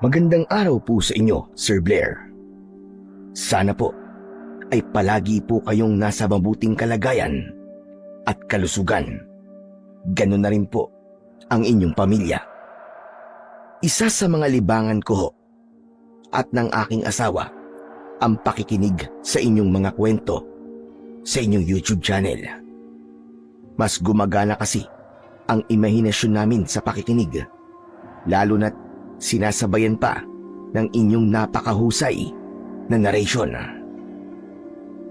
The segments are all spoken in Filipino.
Magandang araw po sa inyo, Sir Blair. Sana po ay palagi po kayong nasa mabuting kalagayan at kalusugan. Ganun na rin po ang inyong pamilya. Isa sa mga libangan ko ho at ng aking asawa ang pakikinig sa inyong mga kwento sa inyong YouTube channel. Mas gumagana kasi ang imahinasyon namin sa pakikinig, lalo na't sinasabayan pa ng inyong napakahusay na narration.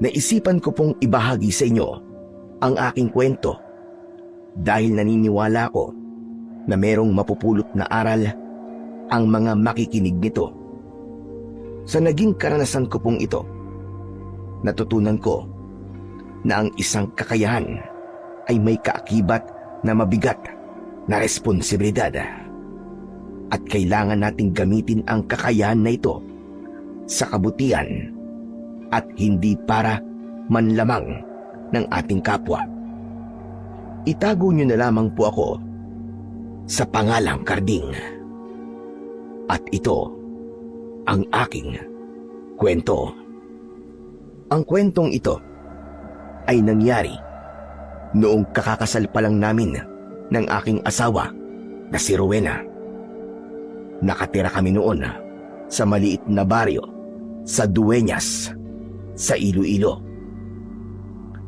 Naisipan ko pong ibahagi sa inyo ang aking kwento dahil naniniwala ko na merong mapupulot na aral ang mga makikinig nito. Sa naging karanasan ko pong ito, natutunan ko na ang isang kakayahan ay may kaakibat na mabigat na responsibilidad. At kailangan nating gamitin ang kakayahan na ito sa kabutihan at hindi para manlamang ng ating kapwa. Itago niyo na lamang po ako sa pangalang Karding. At ito ang aking kwento. Ang kwentong ito ay nangyari noong kakakasal pa lang namin ng aking asawa na si Rowena. Nakatira kami noon sa maliit na baryo sa Dueñas, sa Iloilo.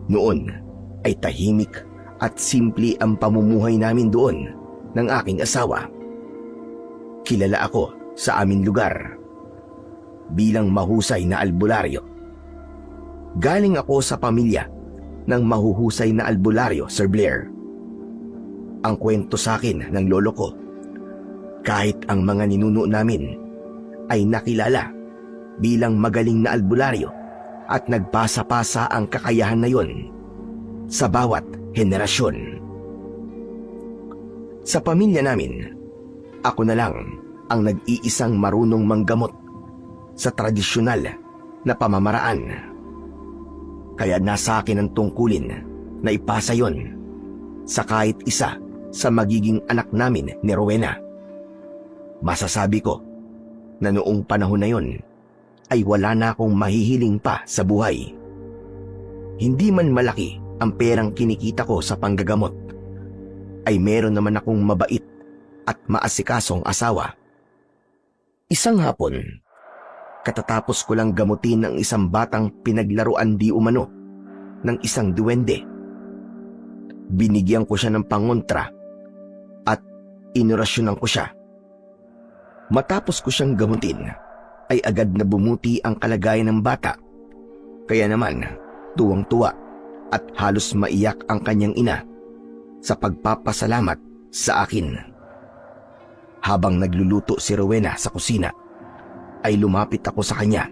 Noon ay tahimik at simple ang pamumuhay namin doon ng aking asawa. Kilala ako sa aming lugar bilang mahusay na albularyo. Galing ako sa pamilya ng mahuhusay na albularyo, Sir Blair. Ang kwento sa akin ng lolo ko, kahit ang mga ninuno namin ay nakilala bilang magaling na albularyo at nagpasa-pasa ang kakayahan na yon sa bawat henerasyon. Sa pamilya namin, ako na lang ang nag-iisang marunong manggamot sa tradisyonal na pamamaraan. Kaya nasa akin ang tungkulin na ipasa yon sa kahit isa sa magiging anak namin ni Rowena. Masasabi ko na noong panahon na yon ay wala na akong mahihiling pa sa buhay. Hindi man malaki ang perang kinikita ko sa panggagamot, ay meron naman akong mabait at maasikasong asawa. Isang hapon, katatapos ko lang gamutin ang isang batang pinaglaruan di umano ng isang duwende. Binigyan ko siya ng pangontra at inorasyonan ko siya. Matapos ko siyang gamutin, ay agad na bumuti ang kalagayan ng bata. Kaya naman, tuwang-tuwa at halos maiyak ang kanyang ina sa pagpapasalamat sa akin. Habang nagluluto si Rowena sa kusina, ay lumapit ako sa kanya.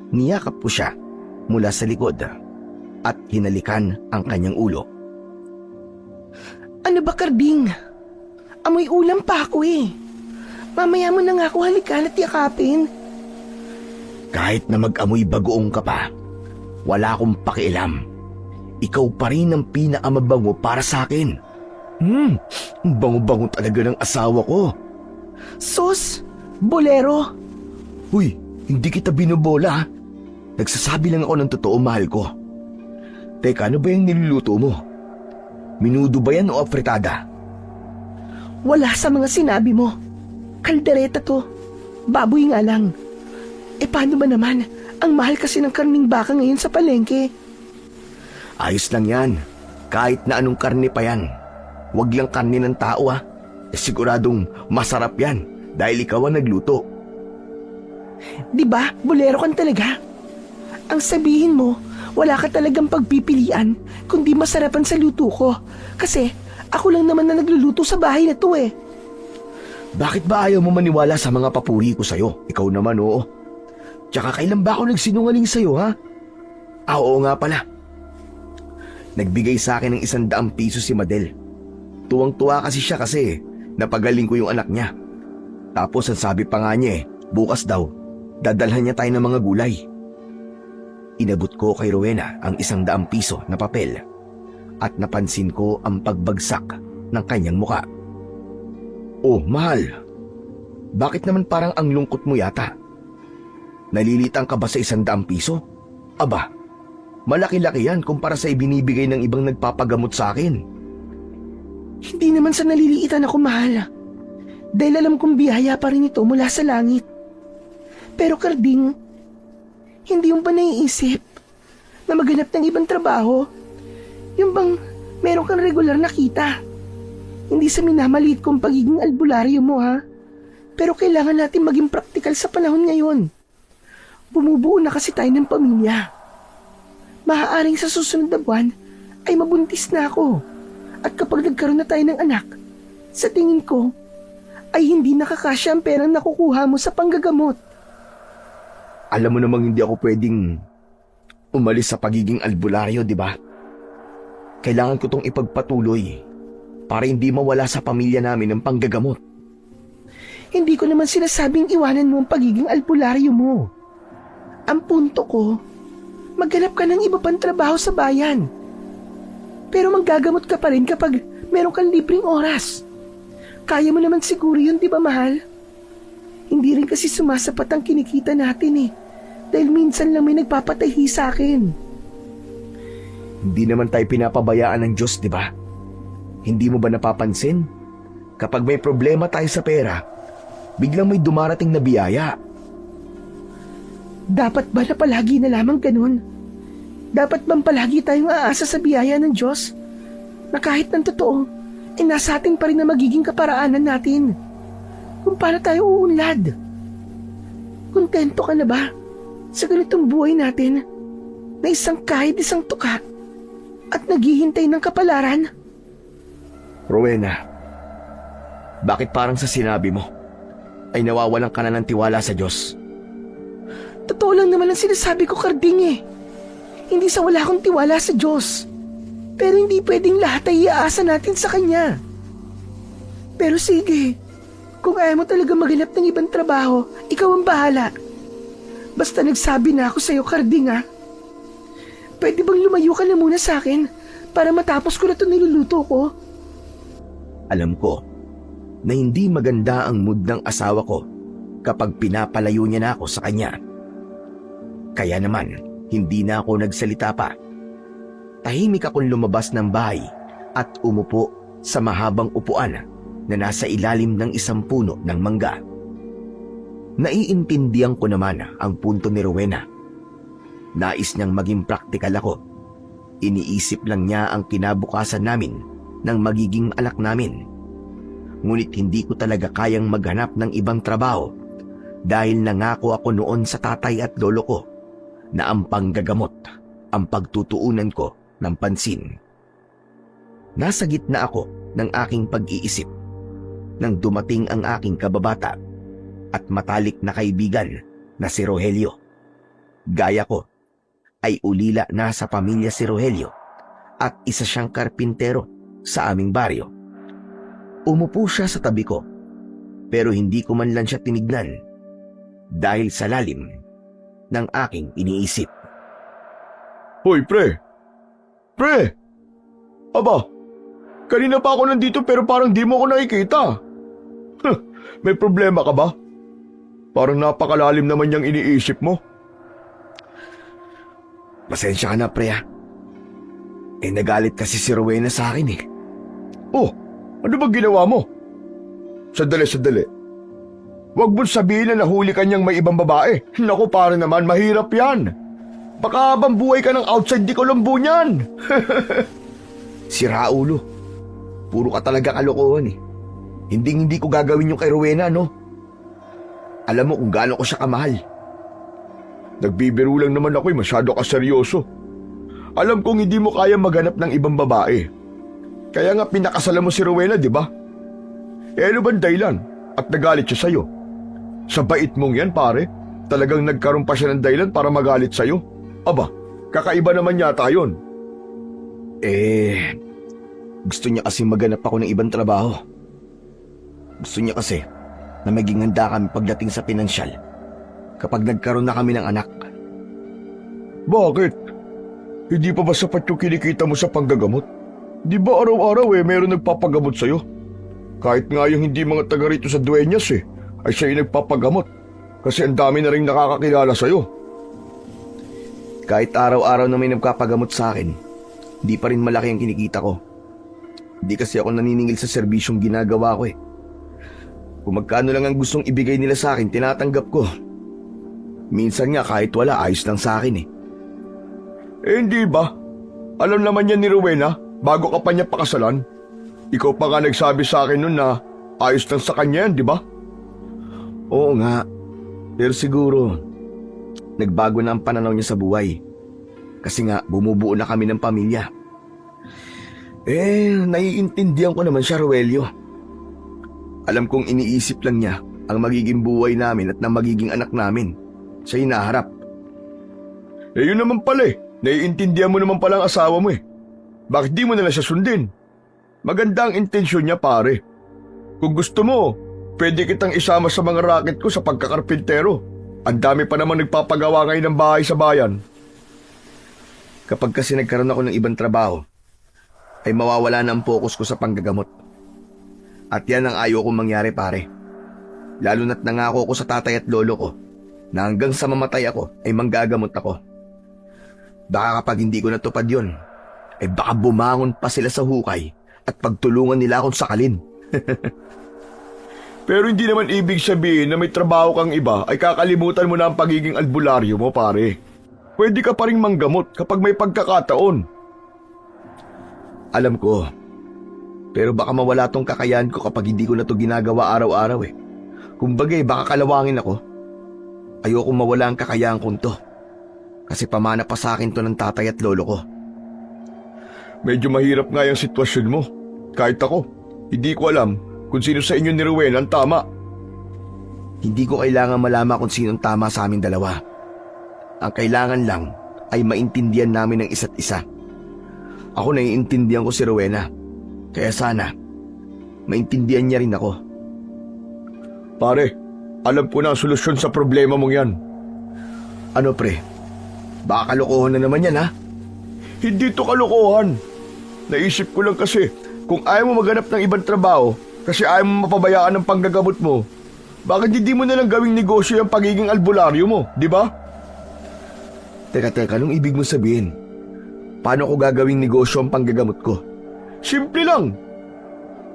Niyakap ko siya mula sa likod at hinalikan ang kanyang ulo. Ano ba, Karding? Amoy ulam pa ako eh. Mamaya mo na nga ako halikan at yakapin. Kahit na mag-amoy bagoong ka pa, wala akong pakialam. Ikaw pa rin ang pinakamabango para sa akin. Bango-bango talaga ng asawa ko. Sus, bolero. Huy, hindi kita binobola. Nagsasabi lang ako ng totoo, mahal ko. Teka, ano ba yung niluluto mo? Minudo ba yan o afritada? Wala sa mga sinabi mo. Kaldereta to. Baboy nga lang. E paano ba naman? Ang mahal kasi ng karning baka ngayon sa palengke. Ayos lang yan. Kahit na anong karne pa yan. Huwag lang karne ng tao ha. Siguradong masarap yan dahil ikaw ang nagluto. Diba, bolero kan talaga? Ang sabihin mo, wala ka talagang pagpipilian kundi masarapan sa luto ko. Kasi ako lang naman na nagluluto sa bahay na to eh. Bakit ba ayaw mo maniwala sa mga papuri ko sa'yo? Ikaw naman oo. Tsaka kailan ba ako nagsinungaling sa'yo ha? Oo nga pala. Nagbigay sa akin ng 100 piso si Madel. Tuwang-tuwa kasi siya kasi napagaling ko yung anak niya. Tapos ang sabi pa nga niya bukas daw, dadalhan niya tayo ng mga gulay. Inabot ko kay Rowena ang 100 piso na papel at napansin ko ang pagbagsak ng kanyang muka. Oh, mahal. Bakit naman parang ang lungkot mo yata? Nalilitang ka ba sa 100 piso? Aba, malaki-laki yan kumpara sa ibinibigay ng ibang nagpapagamot sa akin. Hindi naman sa naliliitan ako, mahal. Dahil alam kong biyaya pa rin ito mula sa langit. Pero Karding, hindi yung ba naiisip na maghanap ng ibang trabaho? Yung bang meron kang regular na kita? Hindi sa minamaliit kong pagiging albularyo mo, ha? Pero kailangan natin maging praktikal sa panahon ngayon. Bumubuo na kasi tayo ng pamilya. Maaaring sa susunod na buwan ay mabuntis na ako. At kapag nagkaroon na tayo ng anak, sa tingin ko, ay hindi nakakasya ang perang nakukuha mo sa panggagamot. Alam mo namang hindi ako pwedeng umalis sa pagiging albularyo, di ba? Kailangan ko tong ipagpatuloy para hindi mawala sa pamilya namin ang panggagamot. Hindi ko naman sinasabing iwanan mo ang pagiging albularyo mo. Ang punto ko, maghanap ka ng iba pang trabaho sa bayan. Pero manggagamot ka pa rin kapag meron kang libreng oras. Kaya mo naman siguro yun, di ba, mahal? Hindi rin kasi sumasapat ang kinikita natin eh. Dahil minsan lang may nagpapatahi sa akin. Hindi naman tayo pinapabayaan ng Diyos, di ba? Hindi mo ba napapansin? Kapag may problema tayo sa pera, biglang may dumarating na biyaya. Dapat ba na palagi na lamang ganun? Dapat bang palagi tayong aasa sa biyaya ng Diyos? Na kahit ng totoo, nasa atin pa rin na magiging kaparaanan natin. Kung paano tayo uunlad. Kontento ka na ba sa ganitong buhay natin na isang kahit isang tuka at naghihintay ng kapalaran? Rowena, bakit parang sa sinabi mo ay nawawalan ka na ng tiwala sa Diyos? Totoo lang naman ang sinasabi ko, Karding eh. Hindi sa wala akong tiwala sa Diyos. Pero hindi pwedeng lahat ay iaasa natin sa Kanya. Pero sige, kung ayaw mo talaga maghanap ng ibang trabaho, ikaw ang bahala. Basta nagsabi na ako sa'yo, Karding ah. Pwede bang lumayo ka na muna sa akin para matapos ko na ito niluluto ko? Alam ko na hindi maganda ang mood ng asawa ko kapag pinapalayo niya na ako sa kanya. Kaya naman, hindi na ako nagsalita pa. Tahimik akong lumabas ng bahay at umupo sa mahabang upuan na nasa ilalim ng isang puno ng mangga. Naiintindihan ko naman ang punto ni Rowena. Nais niyang maging praktikal ako. Iniisip lang niya ang kinabukasan namin ng magiging anak namin. Ngunit hindi ko talaga kayang maghanap ng ibang trabaho dahil nangako ako noon sa tatay at lolo ko na ang panggagamot ang pagtutuunan ko ng pansin. Nasa gitna ako ng aking pag-iisip nang dumating ang aking kababata at matalik na kaibigan na si Rogelio. Gaya ko, ay ulila na sa pamilya si Rogelio at isa siyang karpintero sa aming baryo. Umupo siya sa tabi ko pero hindi ko man lang siya tinignan dahil sa lalim ng aking iniisip. Hoy, pre! Pre! Aba, kanina pa ako nandito pero parang di mo ako nakikita. May problema ka ba? Parang napakalalim naman yung iniisip mo. Pasensya ka na, pre, ha? Nagalit kasi si Rowena sa akin eh. Oh, ano ba ginawa mo? Sandali. Huwag mo sabihin na nahuli ka niyang may ibang babae. Naku, para naman, mahirap yan. Baka habang buhay ka ng outside di Colombo niyan. Si Raulo, puro ka talaga kalokohan eh. Hindi ko gagawin yung kay Rowena, no? Alam mo kung gaano ko siya kamahal. Nagbibiro lang naman ako, masyado ka seryoso. Alam kong hindi mo kaya maghanap ng ibang babae. Kaya nga pinakasalan mo si Rowena, di ba? Ano bang dahilan? At nagalit siya sa'yo? Sa bait mong yan, pare, talagang nagkaroon pa siya ng dahilan para magalit sa'yo? Aba, kakaiba naman yata yun. Gusto niya kasi maghanap ako ng ibang trabaho. Gusto niya kasi na maging handa kami pagdating sa pinansyal kapag nagkaroon na kami ng anak. Bakit? Hindi pa ba sapat yung kinikita mo sa panggagamot? Di ba araw-araw meron nagpapagamot sa'yo? Kahit nga yung hindi mga taga rito sa Dueñas ay siya yung nagpapagamot kasi ang dami na rin nakakakilala sa'yo. Kahit araw-araw na may nagpapagamot sa akin, di pa rin malaki ang kinikita ko. Di kasi ako naniningil sa serbisyong ginagawa ko eh. Kung magkano lang ang gustong ibigay nila sa akin, tinatanggap ko. Minsan nga kahit wala, ayos lang sa akin eh. Eh hindi ba? Alam naman yan ni Rowena bago ka pa niya pakasalan. Ikaw pa nga nagsabi sa akin nun na ayos lang sa kanya yan, di ba? Oo nga, pero siguro nagbago na ang pananaw niya sa buhay. Kasi nga bumubuo na kami ng pamilya. Naiintindihan ko naman siya, Roelio. Alam kong iniisip lang niya ang magiging buhay namin at ng magiging anak namin sa hinaharap. Eh yun naman pala eh. Naiintindihan mo naman pala ang asawa mo eh. Bakit di mo na lang siya sundin? Maganda ang intensyon niya, pare. Kung gusto mo, pwede kitang isama sa mga racket ko sa pagkakarpintero. Ang dami pa naman nagpapagawa ngayon ng bahay sa bayan. Kapag kasi nagkaroon ako ng ibang trabaho, ay mawawala na ang focus ko sa panggagamot. At yan ang ayaw kong mangyari, pare. Lalo na't nangako ko sa tatay at lolo ko na hanggang sa mamatay ako ay manggagamot ako. Baka kapag hindi ko natupad yun, ay baka bumangon pa sila sa hukay at pagtulungan nila akong sakalin. Pero hindi naman ibig sabihin na may trabaho kang iba ay kakalimutan mo na ang pagiging albularyo mo, pare. Pwede ka pa rin manggamot kapag may pagkakataon. Alam ko, pero baka mawala tong kakayahan ko kapag hindi ko na to ginagawa araw-araw eh. Kumbagay, baka kalawangin ako. Ayokong mawala ang kakayahan kong to. Kasi pamana pa sa akin to ng tatay at lolo ko. Medyo mahirap nga yung sitwasyon mo. Kahit ako, hindi ko alam kung sino sa inyo ni Rowena ang tama. Hindi ko kailangan malaman kung sinong tama sa aming dalawa. Ang kailangan lang ay maintindihan namin ang isa't isa. Ako naiintindihan ko si Rowena. Kaya sana, maintindihan niya rin ako. Pare, alam ko na ang solusyon sa problema mong yan. Ano pre? Baka kalokohan na naman yan ha? Hindi to kalokohan. Naisip ko lang kasi, kung ayaw mo maghanap ng ibang trabaho, kasi ayaw mo mapabayaan ng panggagamot mo, bakit hindi mo nalang gawing negosyo yung pagiging albularyo mo, di ba? Teka, anong ibig mo sabihin? Paano ko gagawing negosyo ang panggagamot ko? Simple lang.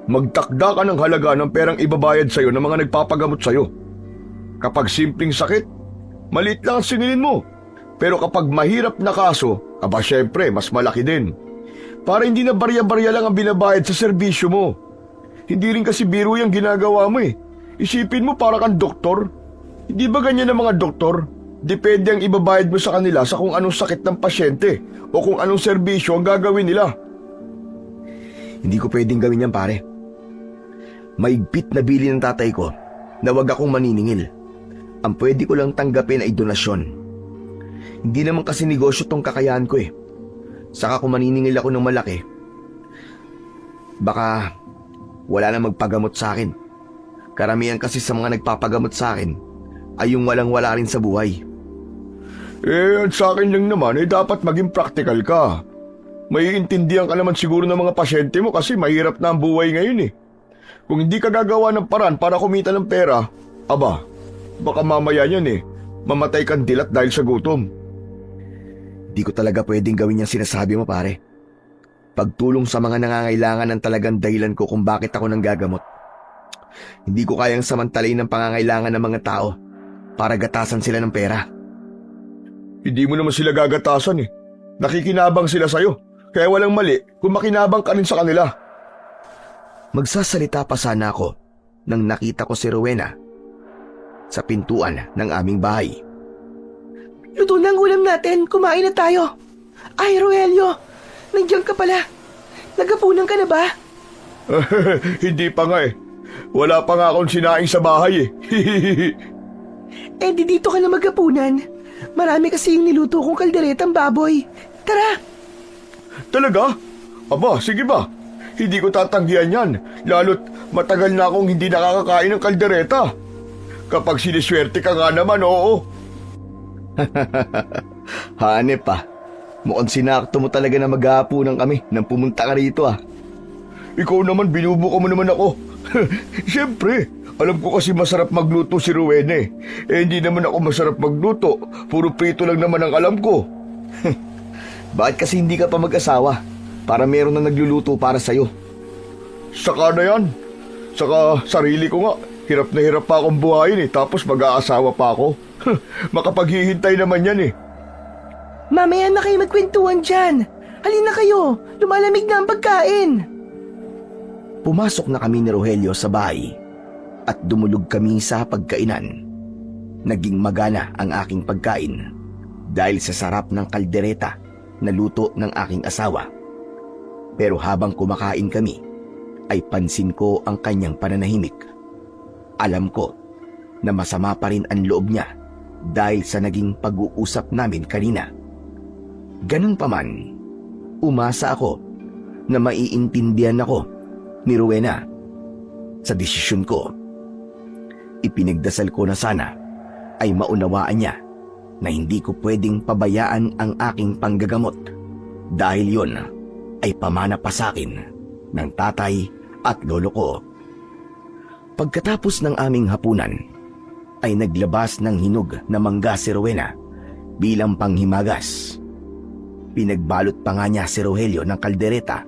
Magtakda ka ng halaga ng perang ibabayad sa'yo ng mga nagpapagamot sa'yo. Kapag simpleng sakit, maliit lang ang singilin mo. Pero kapag mahirap na kaso, aba syempre, mas malaki din. Para hindi na barya-barya lang ang binabayad sa serbisyo mo. Hindi rin kasi biro yung ginagawa mo eh. Isipin mo para kang doktor. Hindi ba ganyan ang mga doktor? Depende ang ibabayad mo sa kanila sa kung anong sakit ng pasyente o kung anong serbisyo ang gagawin nila. Hindi ko pwedeng gawin yan pare. Maigpit na bili ng tatay ko na wag akong maniningil. Ang pwede ko lang tanggapin ay donasyon. Hindi naman kasi negosyo tong kakayahan ko eh. Saka kung maniningil ako ng malaki, baka wala na magpagamot sa akin. Karamihan kasi sa mga nagpapagamot sa akin ay yung walang-wala rin sa buhay. At sa akin lang naman dapat maging practical ka. Maiintindihan ka naman siguro ng mga pasyente mo kasi mahirap na ang buhay ngayon eh. Kung hindi ka gagawa ng paraan para kumita ng pera, aba, baka mamaya yan eh, mamatay kang dilat dahil sa gutom. Di ko talaga pwedeng gawin yung sinasabi mo pare. Pagtulong sa mga nangangailangan ang talagang dahilan ko kung bakit ako nang gagamot. Hindi ko kayang samantalayin ang pangangailangan ng mga tao para gatasan sila ng pera. Hindi mo naman sila gagatasan eh. Nakikinabang sila sa'yo. Kaya walang mali kung makinabang ka rin sa kanila. Magsasalita pa sana ako nang nakita ko si Rowena sa pintuan ng aming bahay. Luto na ang ulam natin. Kumain na tayo. Ay, Roelio. Nandiyan ka pala. Nagapunan ka na ba? Hindi pa nga eh. Wala pa nga akong sinaing sa bahay eh. Di dito ka na magapunan. Marami kasi yung niluto kong kalderetang baboy. Tara! Talaga? Aba, sige ba? Hindi ko tatanggihan yan. Lalo't matagal na akong hindi nakakakain ng kaldereta. Kapag siniswerte ka nga naman, oo. Hanep pa. Mukhang sinakto mo talaga na maghahapunan kami nang pumunta ka rito ah. Ikaw naman, binubuka mo naman ako. Siyempre, Alam ko kasi masarap magluto si Rowena eh. Hindi naman ako masarap magluto. Puro prito lang naman ang alam ko. Bakit kasi hindi ka pa mag-asawa para meron na nagluluto para sa'yo? Saka na yan. Saka sarili ko nga. Hirap na hirap pa akong buhayin eh. Tapos mag-aasawa pa ako. Makapaghihintay naman yan eh. Mamaya na kayo magkwentuhan dyan. Halina kayo, lumalamig na ang pagkain. Pumasok na kami ni Rogelio sa bahay at dumulog kami sa pagkainan. Naging magana ang aking pagkain dahil sa sarap ng kaldereta na luto ng aking asawa. Pero habang kumakain kami, ay pansin ko ang kanyang pananahimik. Alam ko na masama pa rin ang loob niya dahil sa naging pag-uusap namin kanina. Ganun pa man, umasa ako na maiintindihan ako ni Rowena sa desisyon ko. Ipinagdasal ko na sana ay maunawaan niya na hindi ko pwedeng pabayaan ang aking panggagamot dahil yon ay pamana pa sa akin ng tatay at lolo ko. Pagkatapos ng aming hapunan ay naglabas ng hinog na mangga si Rowena bilang panghimagas. Pinagbalot pa nga niya si Rogelio ng kaldereta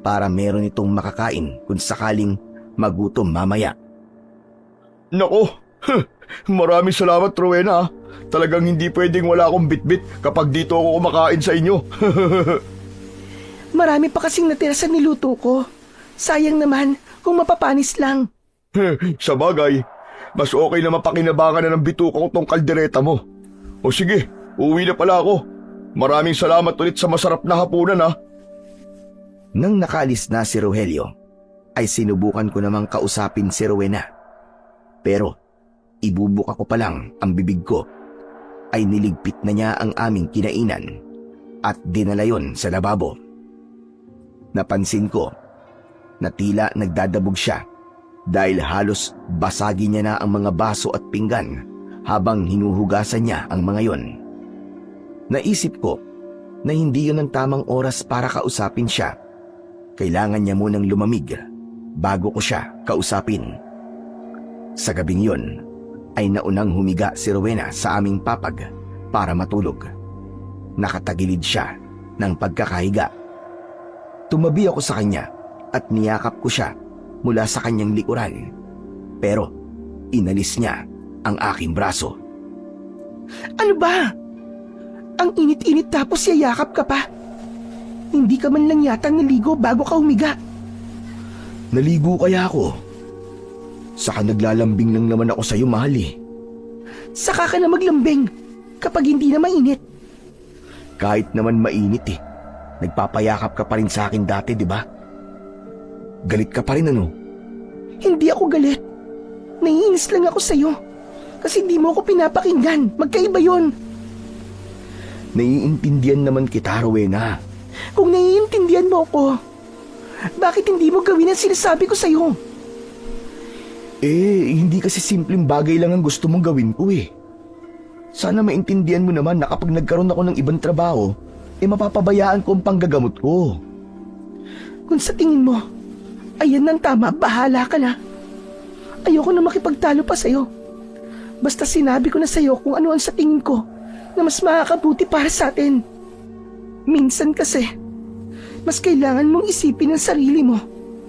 para meron itong makakain kung sakaling magutom mamaya. Nako, maraming salamat Rowena. Talagang hindi pwedeng wala akong bitbit kapag dito ako kumakain sa inyo. Marami pa kasing natira sa niluto ko. Sayang naman kung mapapanis lang. Sa bagay, mas okay na mapakinabangan na ng bituka ko tong kaldereta mo. O sige, uuwi na pala ako. Maraming salamat ulit sa masarap na hapunan ha. Nang nakaalis na si Rogelio, ay sinubukan ko namang kausapin si Rowena. Pero ibubuka ko pa lang ang bibig ko, ay niligpit na niya ang aming kinainan at dinala yon sa lababo. Napansin ko na tila nagdadabog siya dahil halos basagin niya na ang mga baso at pinggan habang hinuhugasan niya ang mga yon. Naisip ko na hindi yun ang tamang oras para kausapin siya. Kailangan niya munang lumamig bago ko siya kausapin. Sa gabing yon ay naunang humiga si Rowena sa aming papag para matulog. Nakatagilid siya ng pagkakahiga. Tumabi ako sa kanya at niyakap ko siya mula sa kanyang likuran. Pero inalis niya ang aking braso. Ano ba? Ang init-init tapos yayakap ka pa. Hindi ka man lang yata naligo bago ka humiga. Naligo kaya ako? Saka naglalambing lang naman ako sa'yo, mahal eh. Saka ka na maglambing kapag hindi na mainit. Kahit naman mainit eh. Nagpapayakap ka pa rin sa akin dati, di ba? Galit ka pa rin ano? Hindi ako galit. Naiinis lang ako sa'yo. Kasi hindi mo ako pinapakinggan. Magkaiba yon. Naiintindihan naman kita, Rowena. Kung naiintindihan mo ako, bakit hindi mo gawin ang sinasabi ko sa'yo? Hindi kasi simpleng bagay lang ang gusto mong gawin ko eh. Sana maintindihan mo naman na kapag nagkaroon ako ng ibang trabaho, mapapabayaan ko ang panggagamot ko. Kung sa tingin mo, ayan ang tama, bahala ka na. Ayoko na makipagtalo pa sa'yo. Basta sinabi ko na sa'yo kung ano ang sa tingin ko na mas makakabuti para sa atin. Minsan kasi, mas kailangan mong isipin ang sarili mo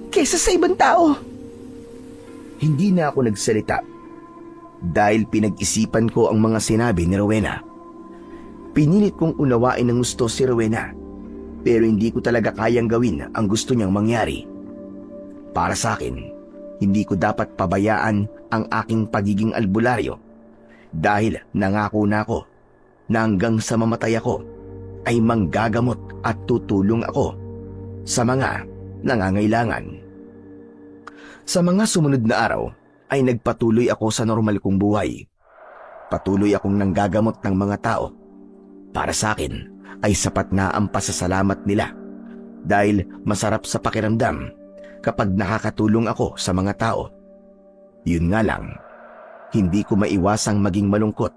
kesa sa ibang tao. Hindi na ako nagsalita dahil pinag-isipan ko ang mga sinabi ni Rowena. Pinilit kong unawain ng gusto si Rowena, pero hindi ko talaga kayang gawin ang gusto niyang mangyari. Para sa akin, hindi ko dapat pabayaan ang aking pagiging albularyo dahil nangako na ako na hanggang sa mamatay ako ay manggagamot at tutulong ako sa mga nangangailangan. Sa mga sumunod na araw ay nagpatuloy ako sa normal kong buhay. Patuloy akong nanggagamot ng mga tao. Para sa akin ay sapat na ang pasasalamat nila dahil masarap sa pakiramdam kapag nakakatulong ako sa mga tao. Yun nga lang, hindi ko maiwasang maging malungkot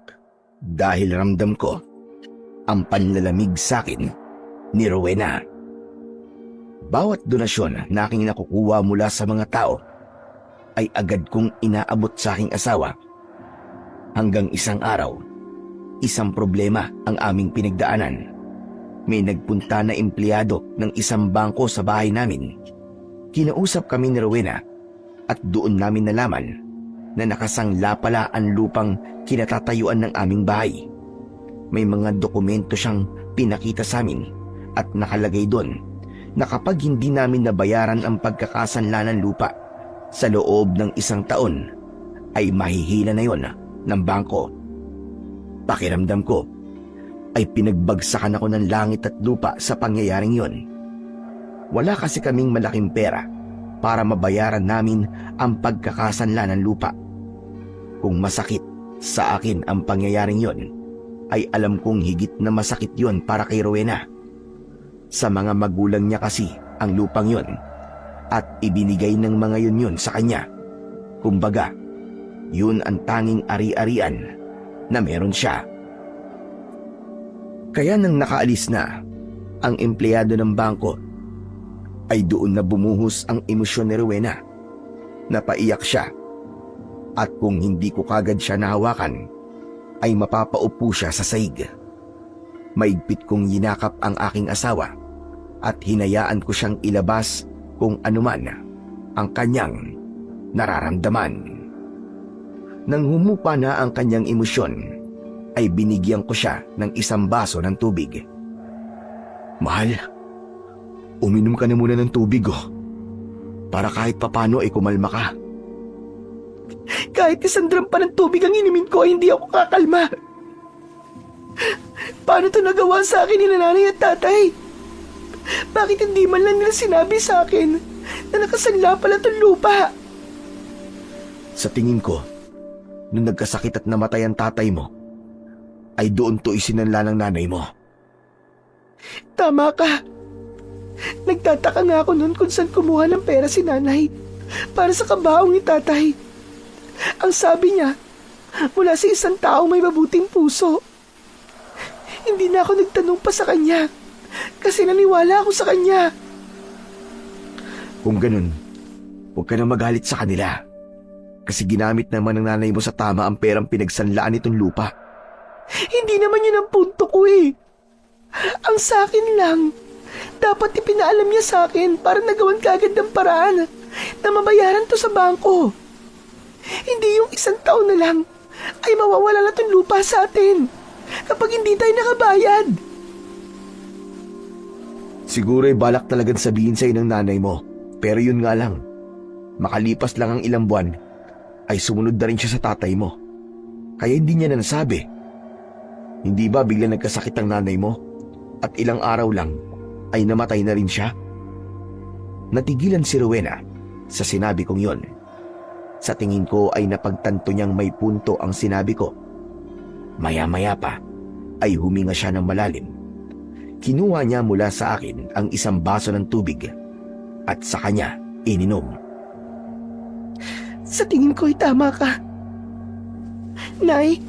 dahil ramdam ko ang panlalamig sa akin ni Rowena. Bawat donasyon na aking nakukuha mula sa mga tao ay agad kong inaabot sa aking asawa. Hanggang isang araw, isang problema ang aming pinagdaanan. May nagpunta na empleyado ng isang bangko sa bahay namin. Kinausap kami ni Rowena at doon namin nalaman na nakasangla pala ang lupang kinatatayuan ng aming bahay. May mga dokumento siyang pinakita sa amin at nakalagay doon na kapag hindi namin nabayaran ang pagkakasanla ng lupa sa loob ng 1 taon, ay mahihila na yon ng bangko. Pakiramdam ko ay pinagbagsakan ako ng langit at lupa sa pangyayaring yon. Wala kasi kaming malaking pera para mabayaran namin ang pagkakasanla ng lupa. Kung masakit sa akin ang pangyayaring yon, ay alam kong higit na masakit yon para kay Rowena. Sa mga magulang niya kasi ang lupang yon at ibinigay ng mga yun sa kanya. Kumbaga, yun ang tanging ari-arian na meron siya. Kaya nang nakaalis na ang empleyado ng bangko, ay doon na bumuhos ang emosyon ni Rowena. Napaiyak siya at kung hindi ko kagad siya nahawakan, ay mapapaupo siya sa saig. Maigpit kong yinakap ang aking asawa at hinayaan ko siyang ilabas kung anuman ang kanyang nararamdaman. Nang humupa na ang kanyang emosyon, ay binigyan ko siya ng 1 baso ng tubig. Mahal, uminom ka na muna ng tubig para kahit papano ay kumalma ka. Kahit 1 drum pa ng tubig ang inumin ko, hindi ako kakalma. Paano ito nagawa sa akin ni nanay at tatay? Bakit hindi man lang nila sinabi sa akin na nakasanla pala itong lupa? Sa tingin ko, nung nagkasakit at namatay ang tatay mo, ay doon to isinanla ng nanay mo. Tama ka. Nagtataka nga ako noon kung saan kumuha ng pera si nanay para sa kabaong ni tatay. Ang sabi niya, mula sa isang taong may mabuting puso. Hindi na ako nagtanong pa sa kanya kasi naniwala ako sa kanya. Kung ganun, huwag ka na magalit sa kanila. Kasi ginamit naman ng nanay mo sa tama ang perang pinagsanlaan nitong lupa. Hindi naman yun ang punto ko eh. Ang sa akin lang, dapat ipinaalam niya sa akin para nagawan kaagad ng paraan na mabayaran to sa bangko. Hindi yung 1 taon na lang ay mawawala na itong lupa sa atin kapag hindi tayo nakabayad. Siguro ay balak talagang sabihin sa'yo ng nanay mo. Pero yun nga lang, makalipas lang ang ilang buwan, ay sumunod na rin siya sa tatay mo. Kaya hindi niya na nasabi. Hindi ba bigla nagkasakit ang nanay mo at ilang araw lang ay namatay na rin siya? Natigilan si Rowena sa sinabi kong yon. Sa tingin ko ay napagtanto niyang may punto ang sinabi ko. Maya-maya pa ay huminga siya ng malalim. Kinuha niya mula sa akin ang 1 baso ng tubig at sa kanya ininom. Sa tingin ko ay tama ka. Nay,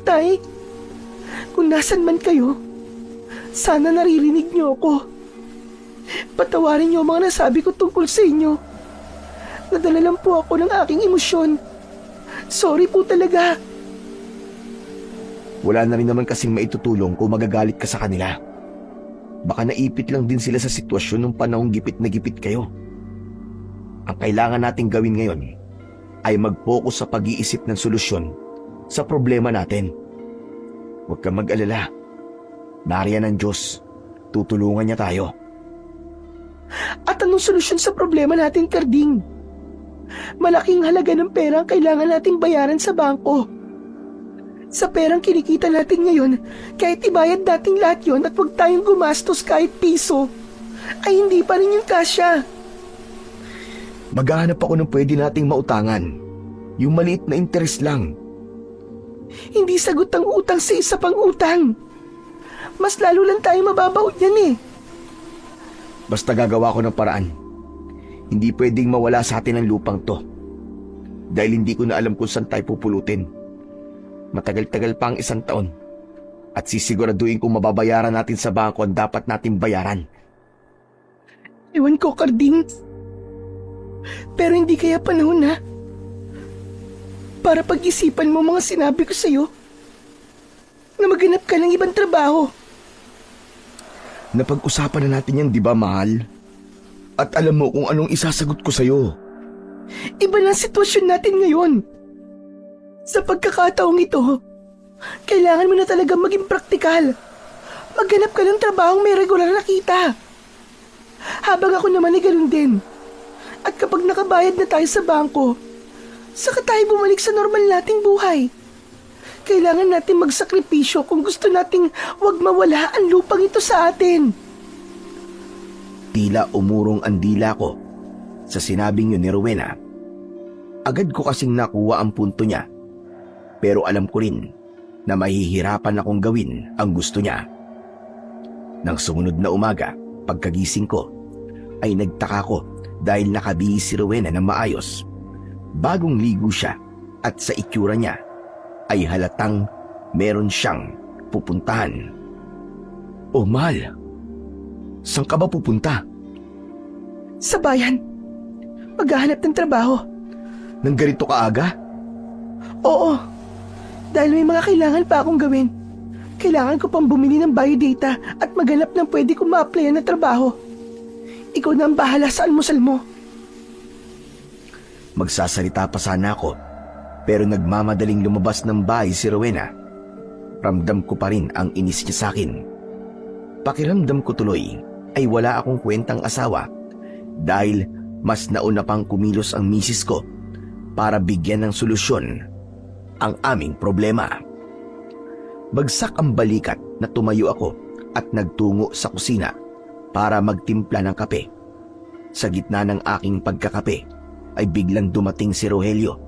Tay, kung nasan man kayo, sana naririnig niyo ako. Patawarin niyo ang mga nasabi ko tungkol sa inyo. Nadala lang po ako ng aking emosyon. Sorry po talaga. Wala na rin naman kasing maitutulong kung magagalit ka sa kanila. Baka naipit lang din sila sa sitwasyon nung panahong gipit na gipit kayo. Ang kailangan nating gawin ngayon ay mag-focus sa pag-iisip ng solusyon sa problema natin. Huwag kang mag-alala. Nariyan ang Diyos. Tutulungan niya tayo. At anong solusyon sa problema natin, Karding? Malaking halaga ng pera ang kailangan nating bayaran sa bangko. Sa perang kinikita natin ngayon, kahit ibayad nating lahat yon at huwag tayong gumastos kahit piso, ay hindi pa rin yung kasya. Maghahanap ako ng pwede nating mautangan. Yung maliit na interest lang. Hindi sagot ang utang sa isa pang utang. Mas lalo lang tayo mababaw yan eh. Basta gagawa ko ng paraan. Hindi pwedeng mawala sa atin ang lupang to. Dahil hindi ko na alam kung saan tayo pupulutin. Matagal-tagal pa ang 1 taon. At sisiguraduhin kung mababayaran natin sa bangko ang dapat natin bayaran. Ewan ko, Karding. Pero hindi kaya panahon na para pag-isipan mo mga sinabi ko sa'yo na maghanap ka ng ibang trabaho. Napag-usapan na natin yan, di ba, mahal? At alam mo kung anong isasagot ko sa'yo. Iba na ang sitwasyon natin ngayon. Sa pagkakataong ito, kailangan mo na talaga maging praktikal. Maghanap ka ng trabahong may regular na kita. Habang ako naman ay ganun din. At kapag nakabayad na tayo sa bangko, saka tayo bumalik sa normal nating buhay. Kailangan natin magsakripisyo kung gusto nating wag mawala ang lupang ito sa atin. Tila umurong ang dila ko sa sinabing yun ni Rowena. Agad ko kasing nakuha ang punto niya. Pero alam ko rin na mahihirapan akong gawin ang gusto niya. Nang sumunod na umaga, pagkagising ko, ay nagtaka ko dahil nakabihis si Rowena ng maayos. Bagong ligo siya at sa itsura niya ay halatang meron siyang pupuntahan. Oh, mahal. Saan ka ba pupunta? Sa bayan. Maghahanap ng trabaho. Nang ganito kaaga? Oo. Dahil may mga kailangan pa akong gawin. Kailangan ko pang bumili ng biodata at maghanap ng pwede kong ma-applyan na trabaho. Ikaw na ang bahala sa almusal mo. Magsasalita pa sana ako, pero nagmamadaling lumabas ng bahay si Rowena. Ramdam ko pa rin ang inis niya sa akin. Pakiramdam ko tuloy ay wala akong kwentang asawa dahil mas nauna pang kumilos ang misis ko para bigyan ng solusyon ang aming problema. Bagsak ang balikat na tumayo ako at nagtungo sa kusina para magtimpla ng kape. Sa gitna ng aking pagkakape ay biglang dumating si Rogelio.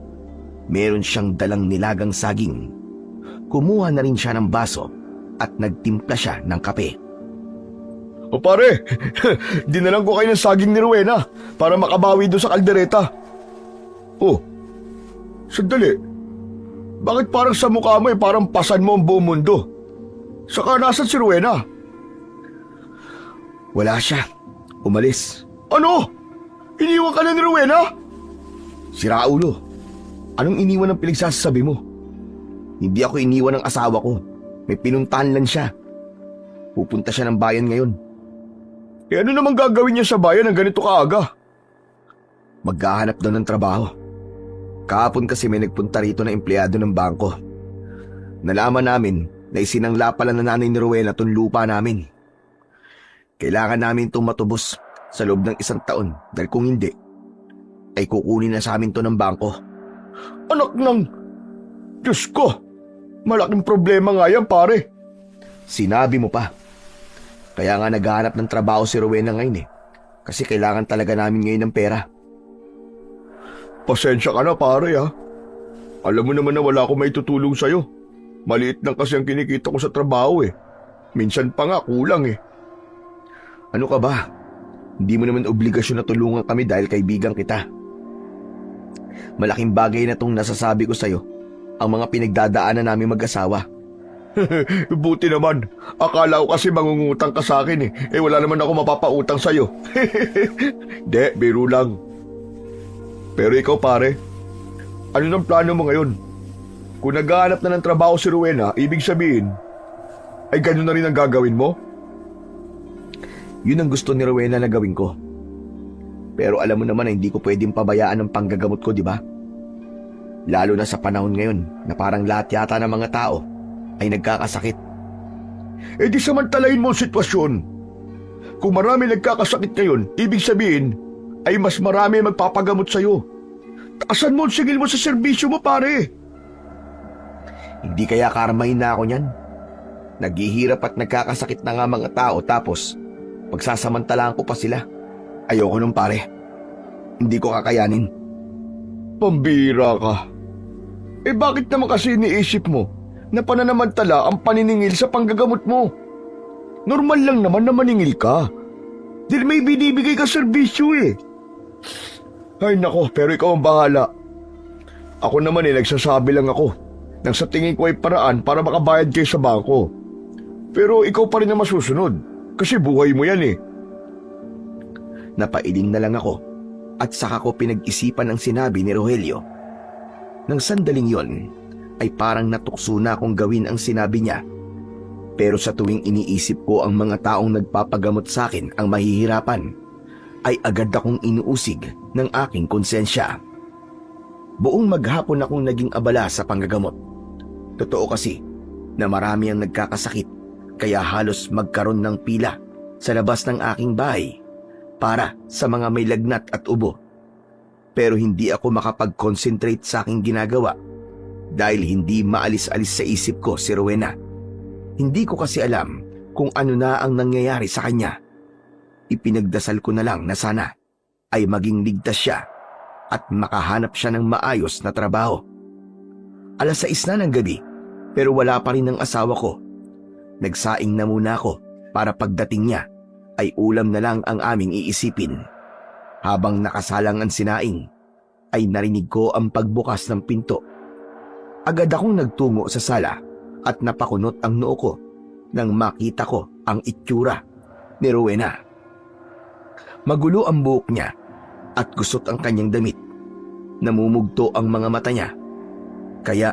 Meron siyang dalang nilagang saging. Kumuha na rin siya ng baso at nagtimpla siya ng kape. O pare, dinalan ko kayo ng saging ni Rowena para makabawi doon sa kaldereta. Oh, sandali. Bakit parang sa mukha mo parang pasan mo ang buong mundo? Saka nasan si Rowena? Wala siya. Umalis. Ano? Iniwan ka na ni Rowena? Sira ulo. Anong iniwan ang pinagsasabi mo? Hindi ako iniwan ng asawa ko. May pinuntahan lang siya. Pupunta siya ng bayan ngayon. Eh ano naman gagawin niya sa bayan ng ganito kaaga? Maghahanap daw ng trabaho. Kahapon kasi may nagpunta rito na empleyado ng bangko. Nalaman namin na isinangla pala na nanay ni Rowena tong lupa namin. Kailangan namin itong matubos sa loob ng 1 taon dahil kung hindi, ay kukunin na sa amin to ng bangko. Anak ng... Diyos ko! Malaking problema nga yan, pare. Sinabi mo pa. Kaya nga naghahanap ng trabaho si Rowena ngayon eh. Kasi kailangan talaga namin ngayon ng pera. Pasensya ka na, pare, ha? Alam mo naman na wala akong may tutulong sa'yo. Maliit lang kasi ang kinikita ko sa trabaho eh. Minsan pa nga, kulang eh. Ano ka ba? Hindi mo naman obligasyon na tulungan kami dahil kaibigan kita. Malaking bagay na tong nasasabi ko sa'yo, ang mga pinagdadaanan namin mag-asawa. Buti naman. Akala ko kasi mangungutang ka sa akin eh. Eh wala naman ako mapapautang sa'yo. De, biro lang. Pero ikaw pare, ano nang plano mo ngayon? Kung naghahanap na ng trabaho si Rowena, ibig sabihin, ay ganun na rin ang gagawin mo? Yun ang gusto ni Rowena na gawin ko. Pero alam mo naman na hindi ko pwedeng pabayaan ang panggagamot ko, di ba? Lalo na sa panahon ngayon na parang lahat yata ng mga tao ay nagkakasakit. Eh di samantalahin mo ang sitwasyon. Kung marami nagkakasakit ngayon, ibig sabihin ay mas marami magpapagamot sa'yo. Taasan mo ang sigil mo sa serbisyo mo, pare. Hindi kaya karmahin na ako niyan. Naghihirap at nagkakasakit na nga mga tao tapos pagsasamantalaan ko pa sila. Ayoko nung pare. Hindi ko kakayanin. Pambira ka. Eh bakit naman kasi iniisip mo na pananamantala ang paniningil sa panggagamot mo? Normal lang naman na maningil ka. Dahil may binibigay ka serbisyo eh. Ay nako, pero ikaw ang bahala. Ako naman nagsasabi lang ako nang sa tingin ko ay paraan para makabayad kayo sa bangko. Pero ikaw pa rin ang masusunod kasi buhay mo yan eh. Napailing na lang ako at saka ko pinag-isipan ang sinabi ni Rogelio. Nang sandaling yon ay parang natukso na akong gawin ang sinabi niya. Pero sa tuwing iniisip ko ang mga taong nagpapagamot sa akin ang mahihirapan, ay agad akong inuusig ng aking konsensya. Buong maghapon akong naging abala sa panggagamot. Totoo kasi na marami ang nagkakasakit, kaya halos magkaroon ng pila sa labas ng aking bahay para sa mga may lagnat at ubo. Pero hindi ako makapag-concentrate sa aking ginagawa dahil hindi maalis-alis sa isip ko si Rowena. Hindi ko kasi alam kung ano na ang nangyayari sa kanya. Ipinagdasal ko na lang na sana ay maging ligtas siya at makahanap siya ng maayos na trabaho. 6:00 na ng gabi pero wala pa rin ang asawa ko. Nagsaing na muna ako para pagdating niya ay ulam na lang ang aming iisipin. Habang nakasalang ang sinaing ay narinig ko ang pagbukas ng pinto. Agad akong nagtungo sa sala at napakunot ang noo ko nang makita ko ang itsura ni Rowena. Magulo ang buhok niya at gusot ang kanyang damit. Namumugto ang mga mata niya. Kaya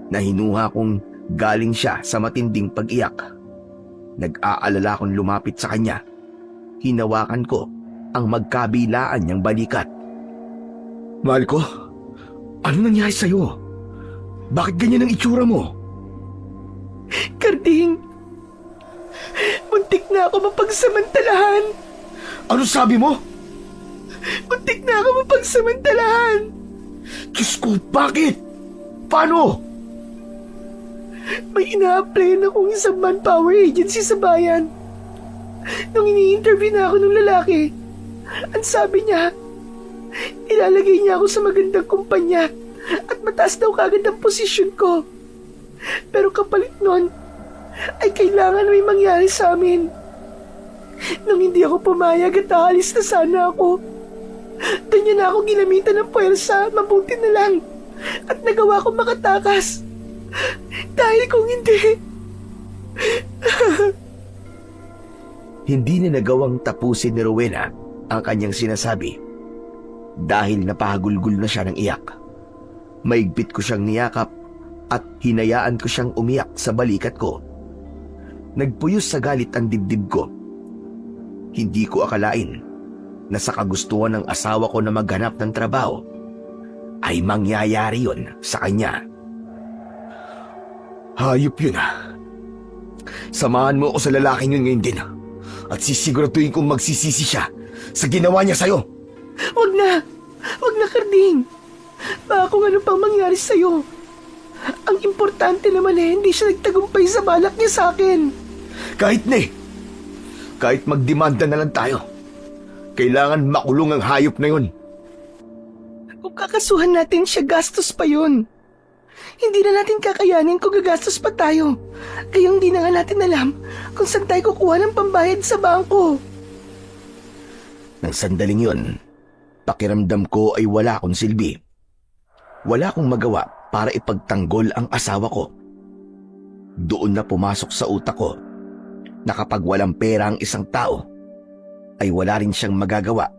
nahinuha kong galing siya sa matinding pag-iyak. Nag-aalala akong lumapit sa kanya. Hinawakan ko ang magkabilaan niyang balikat. Mahal ko, ano nangyari sa'yo? Bakit ganyan ang itsura mo? Karding, muntik na ako mapagsamantalahan. Ano sabi mo? Muntik na ako mapagsamantalahan. Diyos ko, bakit? Paano? May ina-applyan akong isang manpower agency sa bayan. Nung ini-interview na ako ng lalaki, ang sabi niya, ilalagay niya ako sa magandang kumpanya at mataas daw kagad ang posisyon ko. Pero kapalit nun, ay kailangan may mangyari sa amin. Nung hindi ako pumayag at aalis na sana ako, doon niya na ako ginamitan ng puwersa, mabuti na lang, at nagawa kong makatakas. Dahil kung hindi... Hindi na nagawang tapusin ni Rowena ang kanyang sinasabi dahil napahagulgul na siya ng iyak. Maigpit ko siyang niyakap at hinayaan ko siyang umiyak sa balikat ko. Nagpuyos sa galit ang dibdib ko. Hindi ko akalain na sa kagustuhan ng asawa ko na maghanap ng trabaho ay mangyayari yon sa kanya. Hayop yun Samahan mo ako sa lalaking yun ngayon din at sisiguraduhin kong magsisisi siya sa ginawa niya sa'yo. Wag na! Wag na, Karding! Baka kung ano pang mangyari sa'yo. Ang importante naman hindi siya nagtagumpay sa balak niya sa akin. Kahit magdemanda na lang tayo, kailangan makulong ang hayop na yun. Kung kakasuhan natin siya, gastos pa yun. Hindi na natin kakayanin kung gagastos pa tayo. Kaya hindi na nga natin alam kung saan tayo kukuha ng pambayad sa bangko. Nang sandaling yun, pakiramdam ko ay wala akong silbi. Wala akong magawa para ipagtanggol ang asawa ko. Doon na pumasok sa utak ko na kapag walang pera ang isang tao, ay wala rin siyang magagawa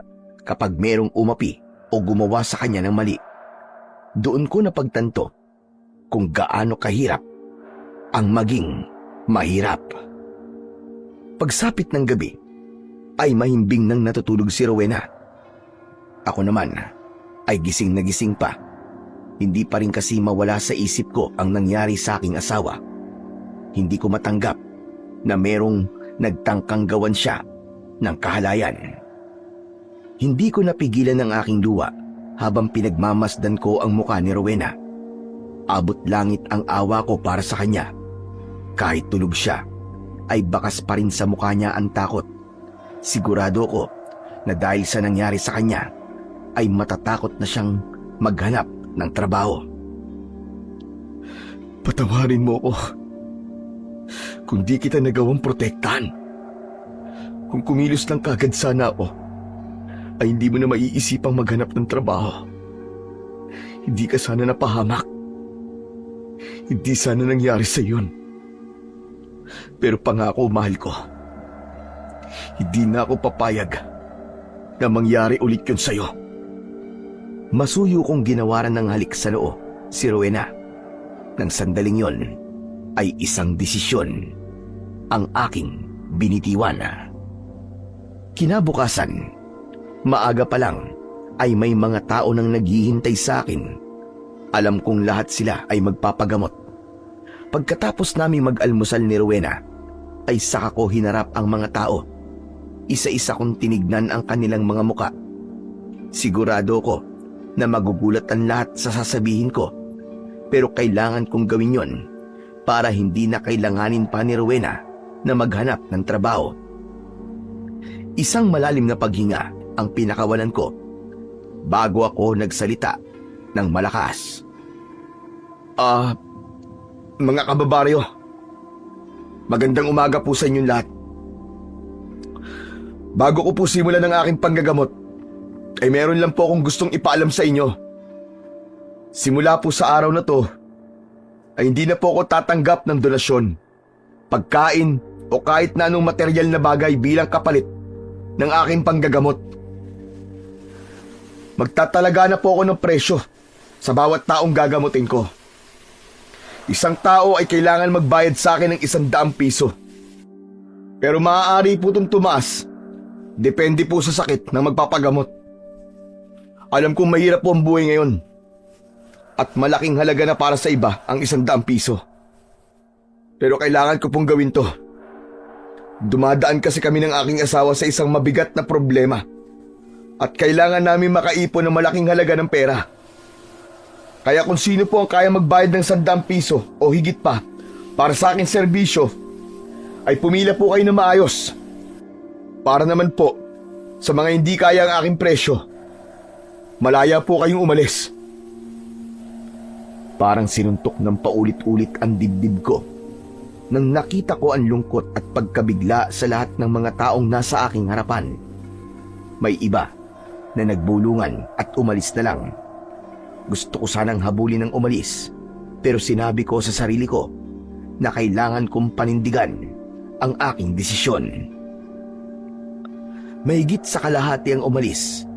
kapag merong umapi o gumawa sa kanya ng mali. Doon ko napagtanto kung gaano kahirap ang maging mahirap. Pagsapit ng gabi, ay mahimbing nang natutulog si Rowena. Ako naman ay gising na gising pa. Hindi pa rin kasi mawala sa isip ko ang nangyari sa aking asawa. Hindi ko matanggap na merong nagtangkang gawan siya ng kahalayan. Hindi ko napigilan ang aking luha habang pinagmamasdan ko ang mukha ni Rowena. Abot langit ang awa ko para sa kanya. Kahit tulog siya, ay bakas pa rin sa mukha niya ang takot. Sigurado ko na dahil sa nangyari sa kanya, ay matatakot na siyang maghanap ng trabaho. Patawarin mo ako kung di kita nagawang protektahan. Kung kumilos lang kagad sana ako, ay hindi mo na maiisipang maghanap ng trabaho. Hindi ka sana napahamak. Hindi sana nangyari sa yun. Pero pangako, mahal ko, hindi na ako papayag na mangyari ulit yun sa'yo. Masuyo kong ginawaran ng halik sa noo si Rowena. Nang sandaling yon ay isang desisyon ang aking binitiwan. Kinabukasan, maaga pa lang ay may mga tao nang naghihintay sa akin. Alam kong lahat sila ay magpapagamot. Pagkatapos namin mag-almusal ni Rowena, ay saka ko hinarap ang mga tao. Isa-isa kong tinignan ang kanilang mga muka. Sigurado ko na magugulat ang lahat sa sasabihin ko, pero kailangan kong gawin yon para hindi na kailanganin pa ni Rowena na maghanap ng trabaho. Isang malalim na paghinga ang pinakawalan ko bago ako nagsalita ng malakas. Mga kababaryo, magandang umaga po sa inyong lahat. Bago ko po simulan ng aking panggagamot, ay meron lang po akong gustong ipaalam sa inyo. Simula po sa araw na to, ay hindi na po ako tatanggap ng donasyon, pagkain o kahit na anong material na bagay bilang kapalit ng aking panggagamot. Magtatalaga na po ako ng presyo sa bawat taong gagamutin ko. Isang tao ay kailangan magbayad sa akin ng 100 piso. Pero maaari po itong tumaas. Depende po sa sakit ng magpapagamot. Alam kong mahirap po ang buhay ngayon. At malaking halaga na para sa iba ang 100 piso. Pero kailangan ko pong gawin to. Dumadaan kasi kami ng aking asawa sa isang mabigat na problema. At kailangan namin makaipon ng malaking halaga ng pera. Kaya kung sino po ang kaya magbayad ng 100 piso o higit pa para sa aking serbisyo, ay pumila po kayo na maayos. Para naman po, sa mga hindi kaya ang aking presyo, malaya po kayong umalis. Parang sinuntok ng paulit-ulit ang dibdib ko nang nakita ko ang lungkot at pagkabigla sa lahat ng mga taong nasa aking harapan. May iba na nagbulungan at umalis na lang. Gusto ko sanang habulin ng umalis, pero sinabi ko sa sarili ko na kailangan kong panindigan ang aking desisyon. Mahigit sa kalahati ang umalis,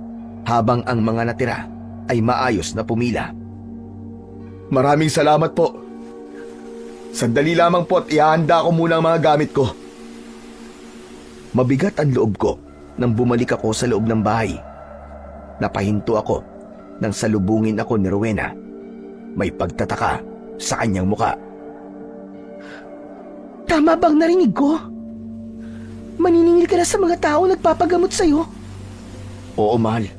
habang ang mga natira ay maayos na pumila. Maraming salamat po. Sandali lamang po at ihahanda ko muna ang mga gamit ko. Mabigat ang loob ko nang bumalik ako sa loob ng bahay. Napahinto ako nang salubungin ako ni Rowena. May pagtataka sa kanyang muka. Tama bang narinig ko? Maniningil ka na sa mga tao nagpapagamot sa'yo? Oo, mahal.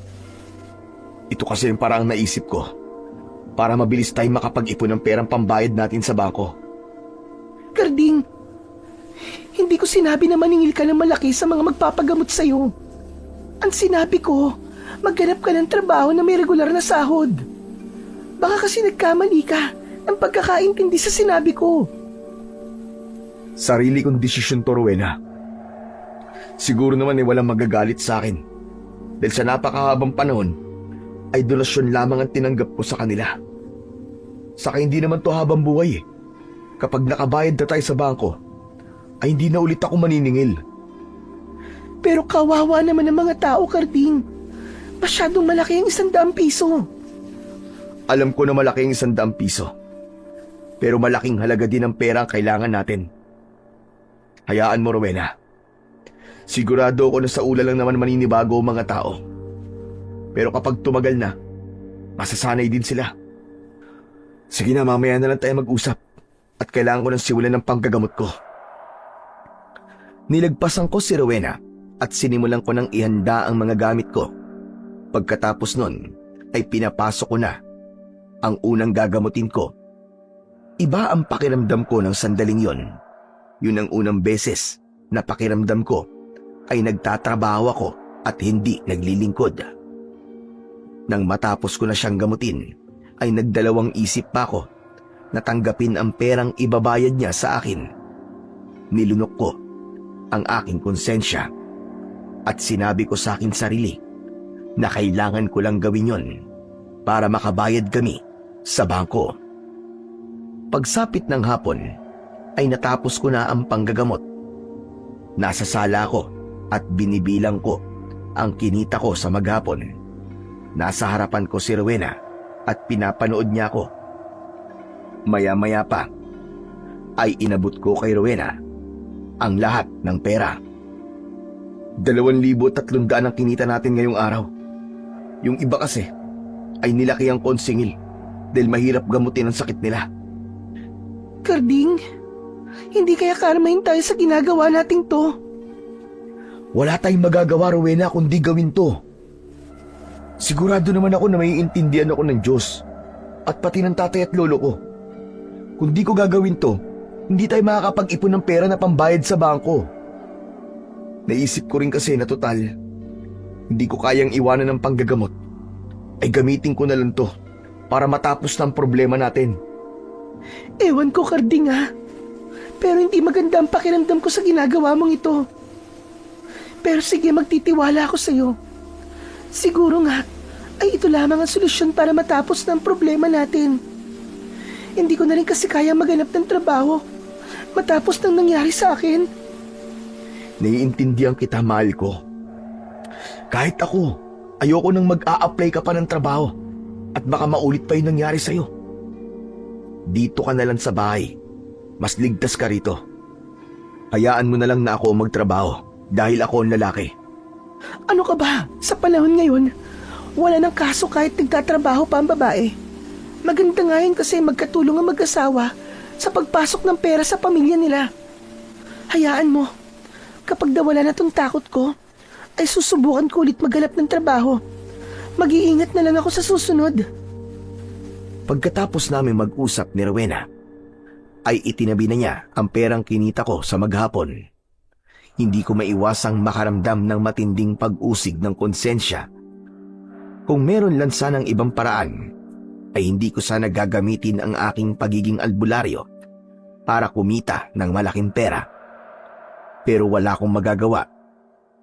Ito kasi yung parang naisip ko para mabilis tayo makapag-ipon ng perang pambayad natin sa bangko. Karding, hindi ko sinabi na maningil ka ng malaki sa mga magpapagamot sa'yo. Ang sinabi ko, maghanap ka ng trabaho na may regular na sahod. Baka kasi nagkamali ka ng pagkakaintindi sa sinabi ko. Sarili kong desisyon to, Rowena. Siguro naman ay walang magagalit sa akin. Dahil sa napakahabang panahon, ay donasyon lamang ang tinanggap ko sa kanila. Saka hindi naman to habang buhay eh. Kapag nakabayad na tayo sa bangko, ay hindi na ulit ako maniningil. Pero kawawa naman ang mga tao, Karding. Masyadong malaki ang 100 piso. Alam ko na malaki ang 100 piso. Pero malaking halaga din ang pera ang kailangan natin. Hayaan mo, Rowena. Sigurado ako na sa ula lang naman maninibago ang mga tao. Pero kapag tumagal na, masasanay din sila. Sige na, mamaya na lang tayo mag-usap. At kailangan ko ng simulan ng panggagamot ko. Nilagpasan ko si Rowena at sinimulan ko ng ihanda ang mga gamit ko. Pagkatapos nun, ay pinapasok ko na ang unang gagamutin ko. Iba ang pakiramdam ko ng sandaling yon. Yun ang unang beses na pakiramdam ko ay nagtatrabaho ako at hindi naglilingkod. Nang matapos ko na siyang gamutin, ay nagdalawang isip pa ako na tanggapin ang perang ibabayad niya sa akin. Nilunok ko ang aking konsensya at sinabi ko sa aking sarili na kailangan ko lang gawin yon para makabayad kami sa bangko. Pagsapit ng hapon ay natapos ko na ang panggagamot. Nasa sala ko at binibilang ko ang kinita ko sa maghapon. Nasa harapan ko si Rowena at pinapanood niya ako. Maya-maya pa ay inabot ko kay Rowena ang lahat ng pera. 2,300 ang kinita natin ngayong araw. Yung iba kasi ay nilaki ang konsingil dahil mahirap gamutin ang sakit nila. Karding, hindi kaya karmahin tayo sa ginagawa nating to? Wala tayong magagawa, Rowena, kundi gawin to. Sigurado naman ako na may intindihan ako ng Diyos at pati ng tatay at lolo ko. Kung di ko gagawin to, hindi tayo makakapag-ipon ng pera na pambayad sa bangko. Naisip ko rin kasi na total, hindi ko kayang iwanan ng panggagamot, ay gamitin ko na lang to para matapos ng problema natin. Ewan ko, Karding ha. Pero hindi maganda ang pakiramdam ko sa ginagawa mong ito. Pero sige, magtitiwala ako sa'yo. Siguro nga, ay ito lamang ang solusyon para matapos ng problema natin. Hindi ko na rin kasi kaya maghanap ng trabaho matapos ng nangyari sa akin. Naiintindihan kita, mahal ko. Kahit ako, ayoko nang mag-a-apply ka pa ng trabaho at baka maulit pa yung nangyari sa'yo. Dito ka na lang sa bahay. Mas ligtas ka rito. Hayaan mo na lang na ako magtrabaho dahil ako ang lalaki. Ano ka ba? Sa panahon ngayon, wala nang kaso kahit nagtatrabaho pa ang babae. Maganda nga yun kasi magkatulong ang mag-asawa sa pagpasok ng pera sa pamilya nila. Hayaan mo, kapag nawala na tong takot ko, ay susubukan ko ulit maghanap ng trabaho. Mag-iingat na lang ako sa susunod. Pagkatapos namin mag-usap ni Rowena, ay itinabi na niya ang perang kinita ko sa maghapon. Hindi ko maiwasang makaramdam ng matinding pag-usig ng konsensya. Kung meron lang sanang ibang paraan, ay hindi ko sana gagamitin ang aking pagiging albularyo para kumita ng malaking pera. Pero wala akong magagawa,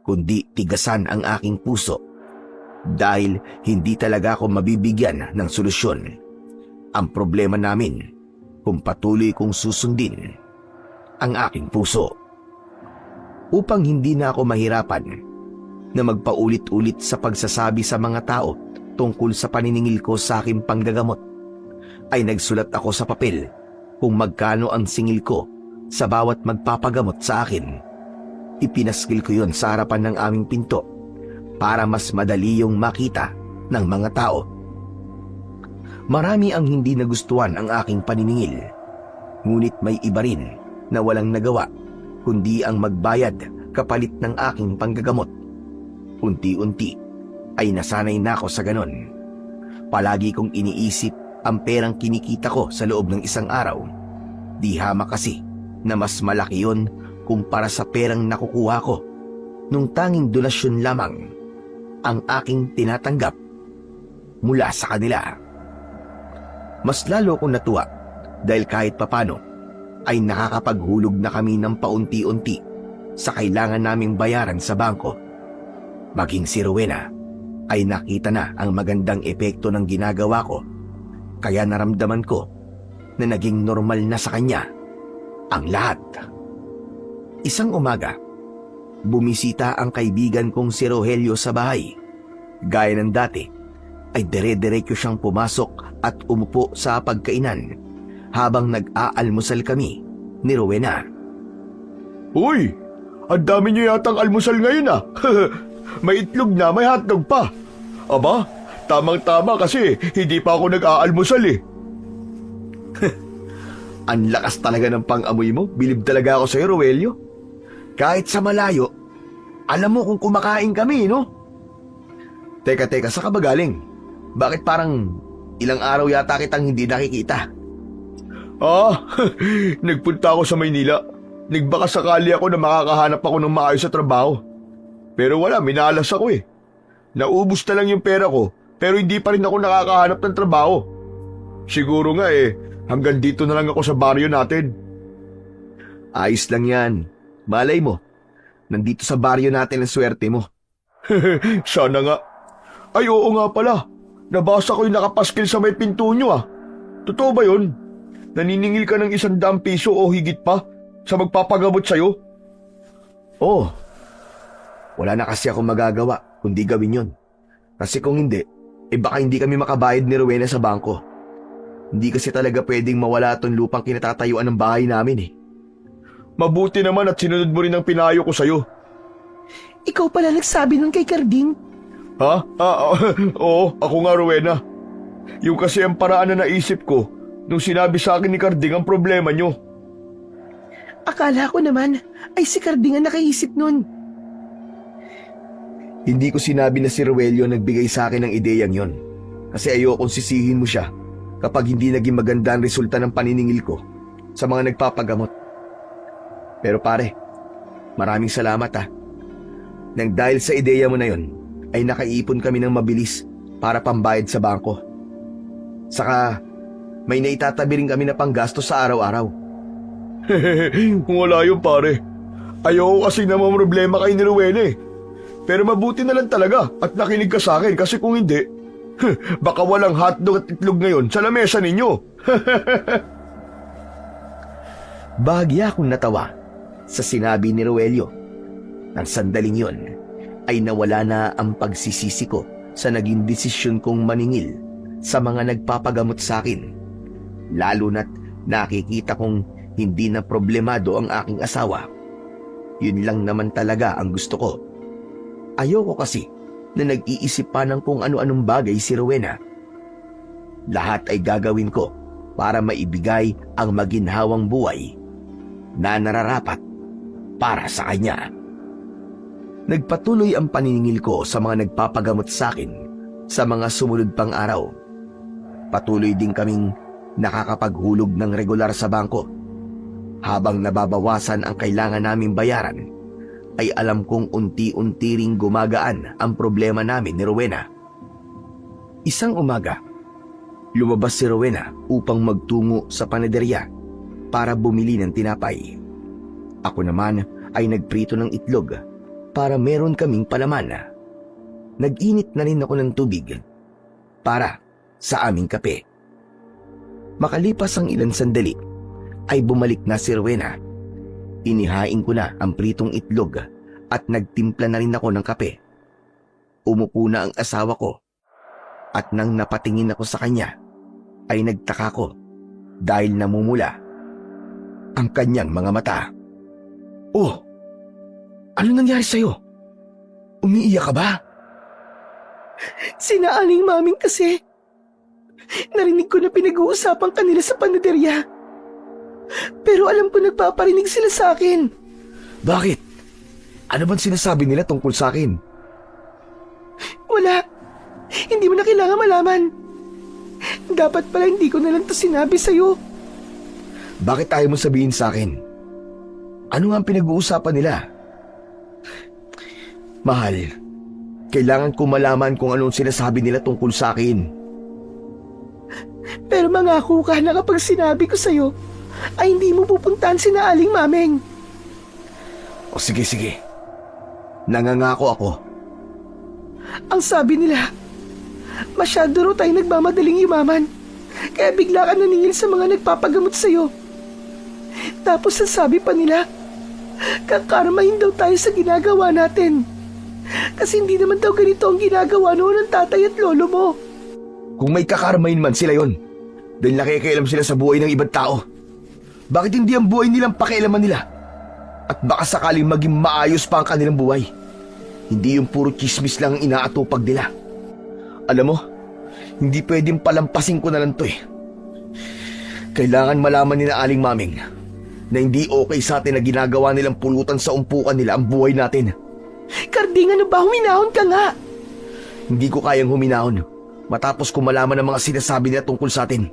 kundi tigasan ang aking puso dahil hindi talaga ako mabibigyan ng solusyon. Ang problema namin kung patuloy kong susundin ang aking puso. Upang hindi na ako mahirapan na magpaulit-ulit sa pagsasabi sa mga tao tungkol sa paniningil ko sa aking panggagamot, ay nagsulat ako sa papel kung magkano ang singil ko sa bawat magpapagamot sa akin. Ipinaskil ko yon sa harapan ng aming pinto para mas madali yung makita ng mga tao. Marami ang hindi nagustuhan ang aking paniningil, ngunit may iba rin na walang nagawa kundi ang magbayad kapalit ng aking panggagamot. Unti-unti ay nasanay na ako sa ganon. Palagi kong iniisip ang perang kinikita ko sa loob ng isang araw. Di hama kasi na mas malaki yon kumpara sa perang nakukuha ko nung tanging donasyon lamang ang aking tinatanggap mula sa kanila. Mas lalo akong natuwa dahil kahit papano ay nakakapaghulog na kami ng paunti-unti sa kailangan naming bayaran sa bangko. Maging si Rowena ay nakita na ang magandang epekto ng ginagawa ko, kaya naramdaman ko na naging normal na sa kanya ang lahat. Isang umaga, bumisita ang kaibigan kong si Rogelio sa bahay. Gaya ng dati, ay dire-diretso siyang pumasok at umupo sa pagkainan habang nag-aalmusal kami ni Rowena. Uy, ang dami niyo yatang almusal ngayon ah. May itlog na, may hotdog pa. Aba, tamang-tama kasi hindi pa ako nag-aalmusal eh. Ang lakas talaga ng pang-amoy mo. Bilib talaga ako sa'yo, Rogelio. Kahit sa malayo, alam mo kung kumakain kami, no? Teka, saan ka ba galing? Bakit parang ilang araw yata kitang hindi nakikita? Nagpunta ako sa Maynila. Nagbaka sakali ako na makakahanap ako ng maayos sa trabaho. Pero wala, minalas ako eh. Naubos na lang yung pera ko, pero hindi pa rin ako nakakahanap ng trabaho. Siguro nga hanggang dito na lang ako sa baryo natin. Ayos lang yan. Malay mo, nandito sa baryo natin ang swerte mo. Sana nga. Ay oo nga pala, nabasa ko yung nakapaskil sa may pinto nyo ah. Totoo ba yun? Naniningil ka ng 100 piso o higit pa sa magpapagamot sa'yo? Wala na kasi ako magagawa kundi gawin yun. Kasi kung hindi, baka hindi kami makabayad ni Rowena sa bangko. Hindi kasi talaga pwedeng mawala itong lupang kinatatayuan ng bahay namin eh. Mabuti naman at sinunod mo rin ang pinayo ko sa'yo. Ikaw pala nagsabi nun kay Carding. Ha? Oo, ako nga Rowena. Yung kasi ang paraan na naisip ko nung sinabi sa akin ni Carding ang problema nyo. Akala ko naman ay si Carding ang nakaisip nun. Hindi ko sinabi na si Rogelio nagbigay sa akin ng ideyang yon. Kasi ayokong sisihin mo siya kapag hindi naging maganda ang resulta ng paniningil ko sa mga nagpapagamot. Pero pare, maraming salamat ha. Nang dahil sa ideya mo na yon, ay nakaipon kami ng mabilis para pambayad sa bangko. Saka, may naitatabi rin kami na panggastos sa araw-araw. Wala yun pare. Ayoko kasi naman problema kay ni Rowena eh. Pero mabuti na lang talaga at nakinig ka sa akin kasi kung hindi, baka walang hotdog at itlog ngayon sa lamesa ninyo. Bahagya akong natawa sa sinabi ni Rogelio. Nang sandaling yon ay nawala na ang pagsisisi ko sa naging desisyon kong maningil sa mga nagpapagamot sa akin. Lalo na't nakikita kong hindi na problemado ang aking asawa. Yun lang naman talaga ang gusto ko. Ayoko kasi na nag-iisip pa ng kung ano-anong bagay si Rowena. Lahat ay gagawin ko para maibigay ang maginhawang buhay na nararapat para sa kanya. Nagpatuloy ang paniningil ko sa mga nagpapagamot sa akin sa mga sumunod pang araw. Patuloy din kaming nakakapaghulog ng regular sa bangko. Habang nababawasan ang kailangan naming bayaran, ay alam kong unti-unti ring gumagaan ang problema namin ni Rowena. Isang umaga, lumabas si Rowena upang magtungo sa panaderya para bumili ng tinapay. Ako naman ay nagprito ng itlog para meron kaming palaman. Nag-init na rin ako ng tubig para sa aming kape. Makalipas ang ilang sandali, ay bumalik na si Rowena. Inihain ko na ang pritong itlog at nagtimpla na rin ako ng kape. Umupo na ang asawa ko at nang napatingin ako sa kanya ay nagtaka ko dahil namumula ang kanyang mga mata. Oh, ano nangyari sa'yo? Umiiyak ka ba? Sinaaling maming kasi. Narinig ko na pinag-uusapan kanila sa panaderya. Pero alam ko nagpaparinig sila sa akin. Bakit? Ano bang sinasabi nila tungkol sa akin? Wala. Hindi mo na kailangan malaman. Dapat pala hindi ko na lang to sinabi sa'yo. Bakit ayaw mo sabihin sa akin? Ano nga ang pinag-uusapan nila? Mahal, kailangan ko malaman kung ano ang sinasabi nila tungkol sa akin. Pero mangako ka na kapag sinabi ko sa'yo, ay hindi mo pupuntahan si Aling Mameng. O sige. Nangangako ako. Ang sabi nila, masyado raw tayo nagmamadaling yumaman, kaya bigla ka naningil sa mga nagpapagamot sa'yo. Tapos ang sabi pa nila, kakarmahin daw tayo sa ginagawa natin. Kasi hindi naman daw ganito ang ginagawa noon ng tatay at lolo mo. Kung may kakarmahin man sila yon, dahil nakikialam sila sa buhay ng ibang tao. Bakit hindi ang buhay nilang pakialaman nila? At baka sakaling maging maayos pa ang kanilang buhay. Hindi yung puro chismis lang ang inaatupag nila. Alam mo, hindi pwedeng palampasin ko na lang to eh. Kailangan malaman ni na Aling Maming na hindi okay sa atin na ginagawa nilang pulutan sa umpukan nila ang buhay natin. Carding, ano ba? Huminahon ka nga. Hindi ko kayang huminahon matapos ko malaman ang mga sinasabi nila tungkol sa atin.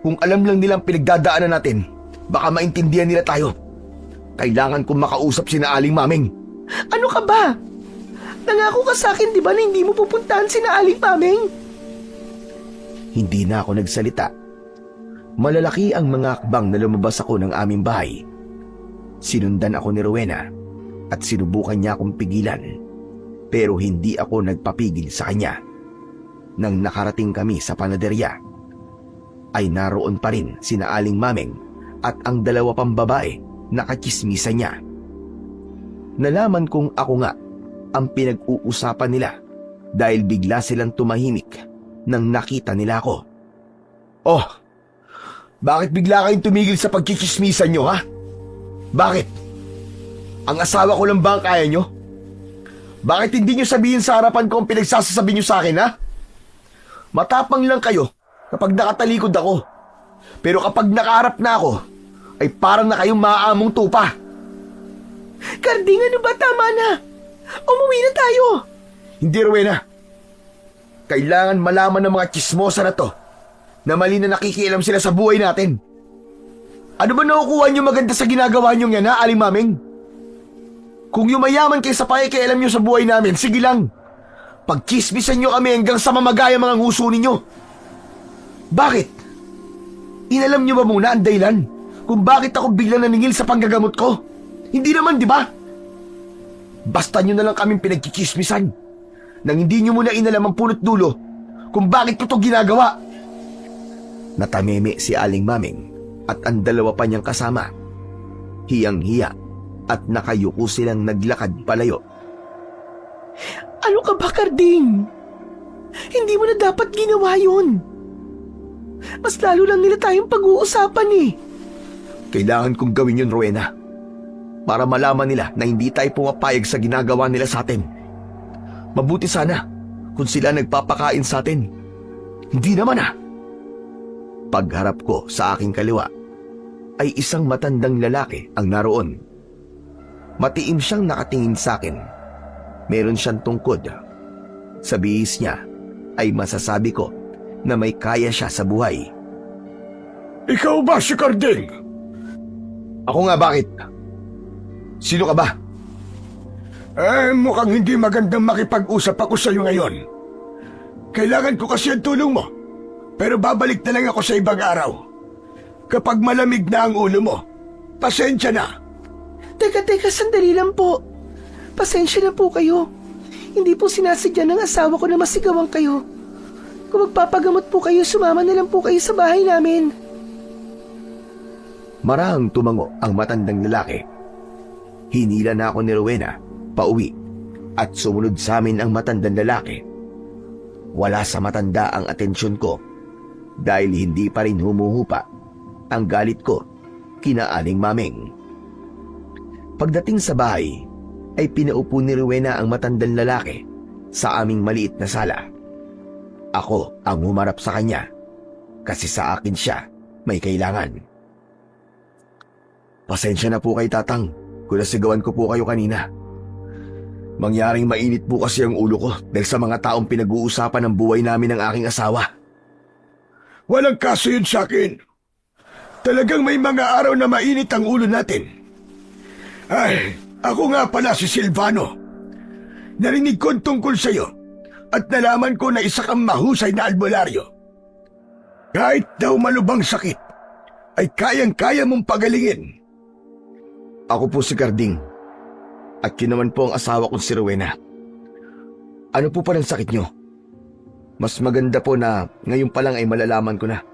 Kung alam lang nilang pinagdadaanan natin, baka maintindihan nila tayo. Kailangan kong makausap si na Aling Maming. Ano ka ba? Nangako ka sa akin, di ba, na hindi mo pupuntahan si na Aling Maming? Hindi na ako nagsalita. Malalaki ang mga akbang na lumabas ako ng aming bahay. Sinundan ako ni Rowena at sinubukan niya akong pigilan. Pero hindi ako nagpapigil sa kanya. Nang nakarating kami sa panaderya, ay naroon pa rin sina Aling Maming at ang dalawa pang babae na kachismisa niya. Nalaman kong ako nga ang pinag-uusapan nila dahil bigla silang tumahimik nang nakita nila ako. Oh, bakit bigla kayong tumigil sa pagkikismisan nyo, ha? Bakit? Ang asawa ko lang ba ang kaya nyo? Bakit hindi nyo sabihin sa harapan ko ang pinagsasasabi nyo sa akin, ha? Matapang lang kayo kapag nakatalikod ako. Pero kapag nakaharap na ako, ay parang na kayong maaamong tupa. Karding, ano ba? Tama na. Umuwi na tayo. Hindi, Rowena. Kailangan malaman ng mga tsismosa na to na mali na nakikialam sila sa buhay natin. Ano ba nakukuha nyo maganda sa ginagawa nyo yan, ha, Aling Maming? Kung yumayaman kayo sa pakikialam nyo sa buhay namin, sige lang. Pagchismisan nyo kami hanggang sa mamagaya mga nguso ninyo. Bakit? Inalam nyo ba muna ang dahilan kung bakit ako biglang naningil sa panggagamot ko? Hindi naman, di ba? Basta nyo na lang kaming pinagkikismisan nang hindi nyo muna inalam ang punot dulo kung bakit ko to ginagawa. Natameme si Aling Maming at ang dalawa pa niyang kasama. Hiyang-hiya at nakayuko silang naglakad palayo. Ano ka ba, Karding? Hindi mo na dapat ginawa yun. Mas lalo lang nila tayong pag-uusapan eh. Kailangan kong gawin yun, Rowena, para malaman nila na hindi tayo pumapayag sa ginagawa nila sa atin. Mabuti sana kung sila nagpapakain sa atin. Hindi naman, ha? Pagharap ko sa aking kaliwa ay isang matandang lalaki ang naroon. Matiim siyang nakatingin sa akin. Meron siyang tungkod. Sa bihis niya ay masasabi ko na may kaya siya sa buhay. Ikaw ba si Karding? Ako nga, bakit? Sino ka ba? Mukhang hindi magandang makipag-usap ako sa iyo ngayon. Kailangan ko kasi ang tulong mo. Pero babalik na lang ako sa ibang araw. Kapag malamig na ang ulo mo, pasensya na. Teka, sandali lang po. Pasensya na po kayo. Hindi po sinasadya ng asawa ko na masigawan kayo. Kung magpapagamot po kayo, sumama na lang po kayo sa bahay namin. Marahang tumango ang matandang lalaki. Hinila na ako ni Rowena pauwi at sumunod sa amin ang matandang lalaki. Wala sa matanda ang atensyon ko dahil hindi pa rin humuhupa ang galit ko kina Aling Maming. Pagdating sa bahay ay pinaupo ni Rowena ang matandang lalaki sa aming maliit na sala. Ako ang humarap sa kanya kasi sa akin siya may kailangan. Pasensya na po kay Tatang kung nasigawan ko po kayo kanina. Mangyaring mainit po kasi ang ulo ko dahil sa mga taong pinag-uusapan ng buhay namin ng aking asawa. Walang kaso yun sa akin. Talagang may mga araw na mainit ang ulo natin. Ay, ako nga pala si Silvano. Narinig ko tungkol sa iyo at nalaman ko na isa kang mahusay na albularyo. Kahit daw malubang sakit, ay kayang-kaya mong pagalingin. Ako po si Karding at yun naman po ang asawa kong si Rowena. Ano po pa ng sakit nyo? Mas maganda po na ngayon pa lang ay malalaman ko na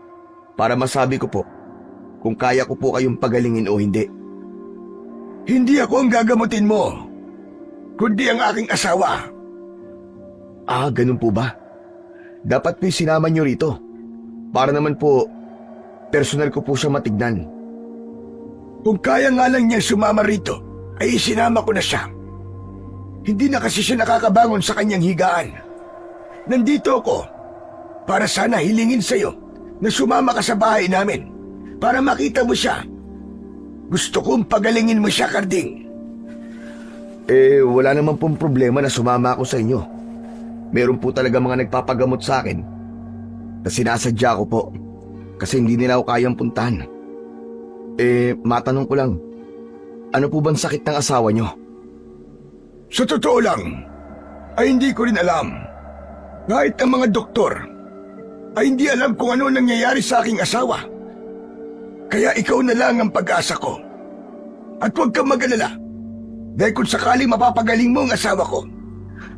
para masabi ko po kung kaya ko po kayong pagalingin o hindi. Hindi ako ang gagamutin mo, kundi ang aking asawa. Ah, ganun po ba? Dapat po sinama nyo rito para naman po personal ko po siya matignan. Kung kaya nga lang niya sumama rito, ay isinama ko na siya. Hindi na kasi siya nakakabangon sa kanyang higaan. Nandito ako para sana hilingin sa'yo na sumama ka sa bahay namin para makita mo siya. Gusto kong pagalingin mo siya, Karding. Wala naman pong problema na sumama ako sa inyo. Meron po talaga mga nagpapagamot sa akin na sinasadya ko po kasi hindi nila ako kayang puntahan. Matanong ko lang, ano po bang sakit ng asawa nyo? Sa totoo lang, ay hindi ko rin alam. Kahit ang mga doktor, ay hindi alam kung ano nangyayari sa aking asawa. Kaya ikaw na lang ang pag-asa ko. At huwag kang mag-alala, dahil kung sakaling mapapagaling mo ang asawa ko,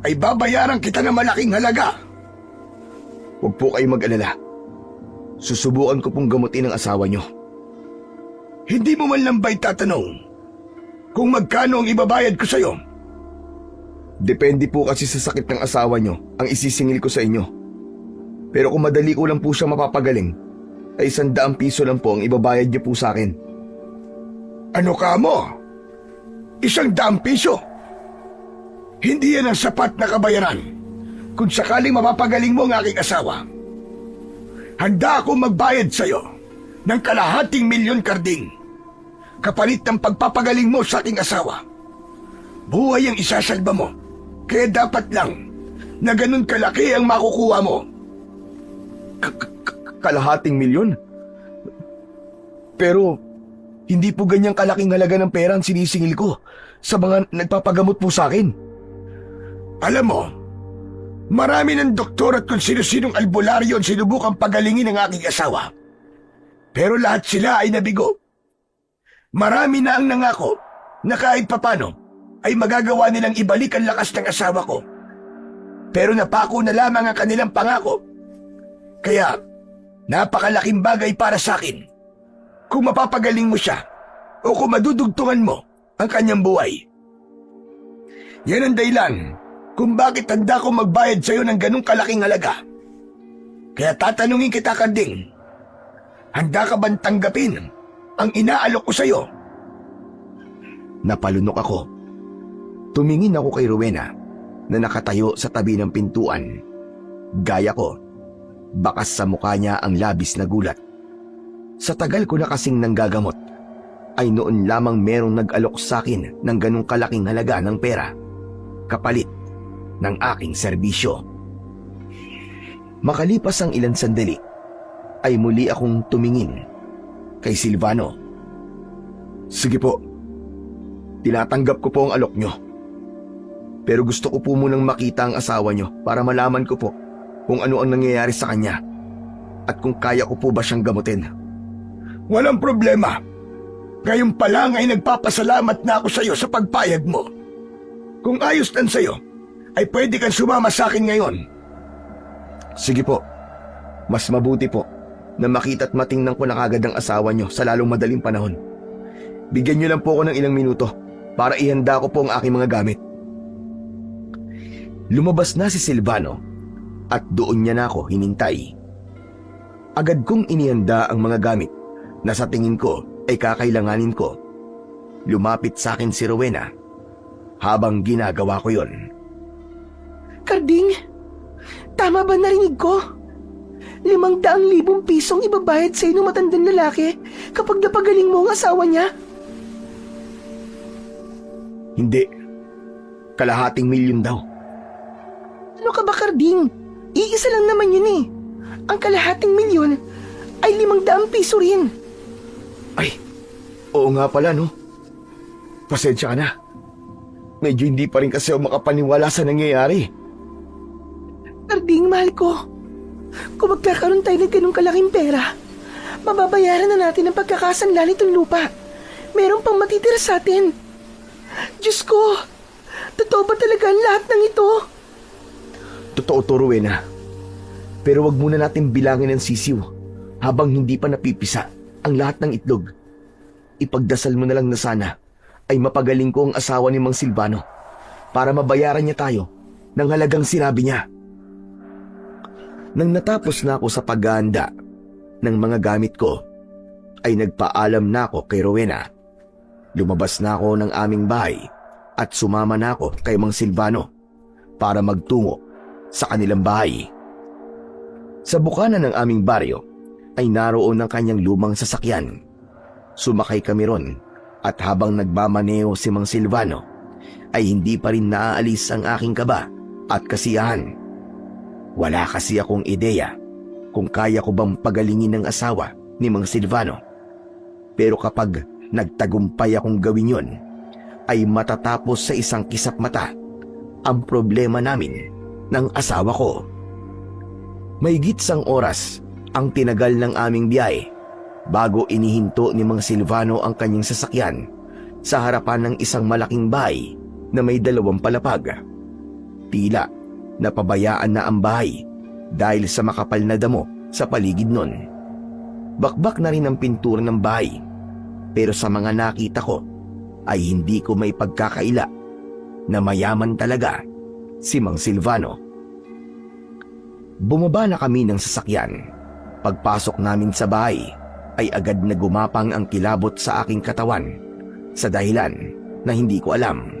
ay babayaran kita ng malaking halaga. Huwag po kayo mag-alala. Susubukan ko pong gamutin ang asawa nyo. Hindi mo man lang ba'y tatanong kung magkano ang ibabayad ko sa'yo? Depende po kasi sa sakit ng asawa nyo ang isisingil ko sa inyo. Pero kung madali ko lang po siya mapapagaling, ay 100 piso lang po ang ibabayad niyo po sa akin. Ano ka mo? 100 piso? Hindi yan ang sapat na kabayaran kung sakaling mapapagaling mo ang aking asawa. Handa akong magbayad sa'yo ng 250,000 karding kapalit ng pagpapagaling mo sa aking asawa. Buhay ang isasalba mo, kaya dapat lang na ganun kalaki ang makukuha mo. 250,000? Pero hindi po ganyang kalaking halaga ng pera ang sinisingil ko sa mga nagpapagamot po sa akin. Alam mo, marami ng doktor at kung sino-sinong albularyo ang sinubukang pagalingin ng aking asawa. Pero lahat sila ay nabigo. Marami na ang nangako na kahit papano ay magagawa nilang ibalik ang lakas ng asawa ko. Pero napako na lamang ang kanilang pangako. Kaya, napakalaking bagay para sa akin kung mapapagaling mo siya o kung madudugtungan mo ang kanyang buhay. Yan ang dahilan kung bakit handa ko magbayad sa iyo ng ganong kalaking halaga. Kaya tatanungin kita, Karding, handa ka bang tanggapin ang inaalok ko sa iyo? Napalunok ako. Tumingin ako kay Rowena na nakatayo sa tabi ng pintuan. Gaya ko, bakas sa mukha niya ang labis na gulat. Sa tagal ko na kasing nanggagamot, ay noon lamang merong nag-alok sa akin ng ganong kalaking halaga ng pera, kapalit ng aking serbisyo. Makalipas ang ilang sandali, ay muli akong tumingin kay Silvano. Sige po, tinatanggap ko po ang alok nyo. Pero gusto ko po munang makita ang asawa nyo para malaman ko po kung ano ang nangyayari sa kanya at kung kaya ko po ba siyang gamutin. Walang problema. Ngayon pa lang ay nagpapasalamat na ako sa iyo sa pagpayag mo. Kung ayos lang sa iyo, ay pwede kang sumama sa akin ngayon. Sige po. Mas mabuti po na makita at matingnan ko na kagad ang asawa nyo sa lalong madaling panahon. Bigyan nyo lang po ako ng ilang minuto para ihanda ko po ang aking mga gamit. Lumabas na si Silvano at doon niya na ako hinintay. Agad kong inihanda ang mga gamit na sa tingin ko ay kakailanganin ko. Lumapit sa akin si Rowena habang ginagawa ko yon. Karding, tama ba narinig ko? 500,000 pisong ibabayad sa ng matandang lalaki kapag napagaling mo ang asawa niya? Hindi. 250,000 daw. Ano ka ba, Karding? Iisa lang naman yun eh. Ang 250,000 ay 500 piso rin. Ay, oo nga pala no. Pasensya ka na. Medyo hindi pa rin kasi ako makapaniwala sa nangyayari. Karding, mahal ko. Kung magkakaroon tayo ng ganong kalaking pera, mababayaran na natin ang pagkakasanla nitong lupa. Meron pang matitira sa atin. Diyos ko, totoo ba talaga ang lahat ng ito? Totoo to, Rowena. Pero wag muna natin bilangin ang sisiw habang hindi pa napipisa ang lahat ng itlog. Ipagdasal mo na lang na sana ay mapagaling ko ang asawa ni Mang Silvano para mabayaran niya tayo ng halagang sinabi niya. Nang natapos na ako sa paghahanda ng mga gamit ko, ay nagpaalam na ako kay Rowena. Lumabas na ako ng aming bahay at sumama na ako kay Mang Silvano para magtungo sa kanilang bahay. Sa bukana ng aming baryo ay naroon ang kanyang lumang sasakyan. Sumakay kami ron at habang nagmamaneo si Mang Silvano ay hindi pa rin naaalis ang aking kaba at kasiyahan. Wala kasi akong ideya kung kaya ko bang pagalingin ng asawa ni Mang Silvano. Pero kapag nagtagumpay akong gawin yon, ay matatapos sa isang kisap mata ang problema namin ng asawa ko. Mahigit sang oras ang tinagal ng aming biyahe bago inihinto ni Mang Silvano ang kanyang sasakyan sa harapan ng isang malaking bahay na may 2 palapag. Tila napabayaan na ang bahay dahil sa makapal na damo sa paligid nun. Bakbak na rin ang pintura ng bahay, pero sa mga nakita ko ay hindi ko may pagkakaila na mayaman talaga si Mang Silvano. Bumaba na kami ng sasakyan. Pagpasok namin sa bahay ay agad na gumapang ang kilabot sa aking katawan sa dahilan na hindi ko alam.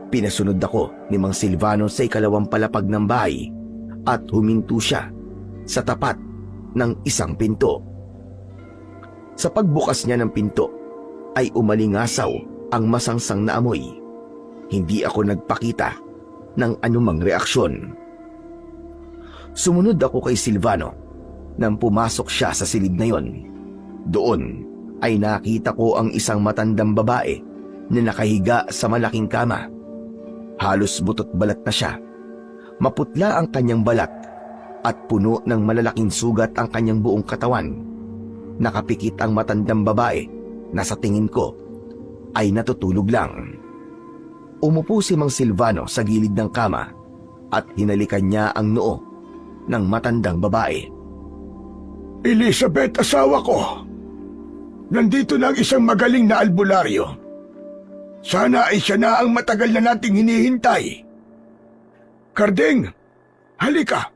Pinasunod ako ni Mang Silvano sa ikalawang palapag ng bahay at huminto siya sa tapat ng isang pinto. Sa pagbukas niya ng pinto ay umalingasaw ang masangsang na amoy. Hindi ako nagpakita ng anumang reaksyon. Sumunod ako kay Silvano nang pumasok siya sa silid na yon. Doon ay nakita ko ang isang matandang babae na nakahiga sa malaking kama. Halos butot balat na siya. Maputla ang kanyang balat at puno ng malalaking sugat ang kanyang buong katawan. Nakapikit ang matandang babae na sa tingin ko ay natutulog lang. Umupo si Mang Silvano sa gilid ng kama at hinalikan niya ang noo ng matandang babae. Elizabeth, asawa ko. Nandito na ang isang magaling na albularyo. Sana ay siya na ang matagal na nating hinihintay. Karding, halika.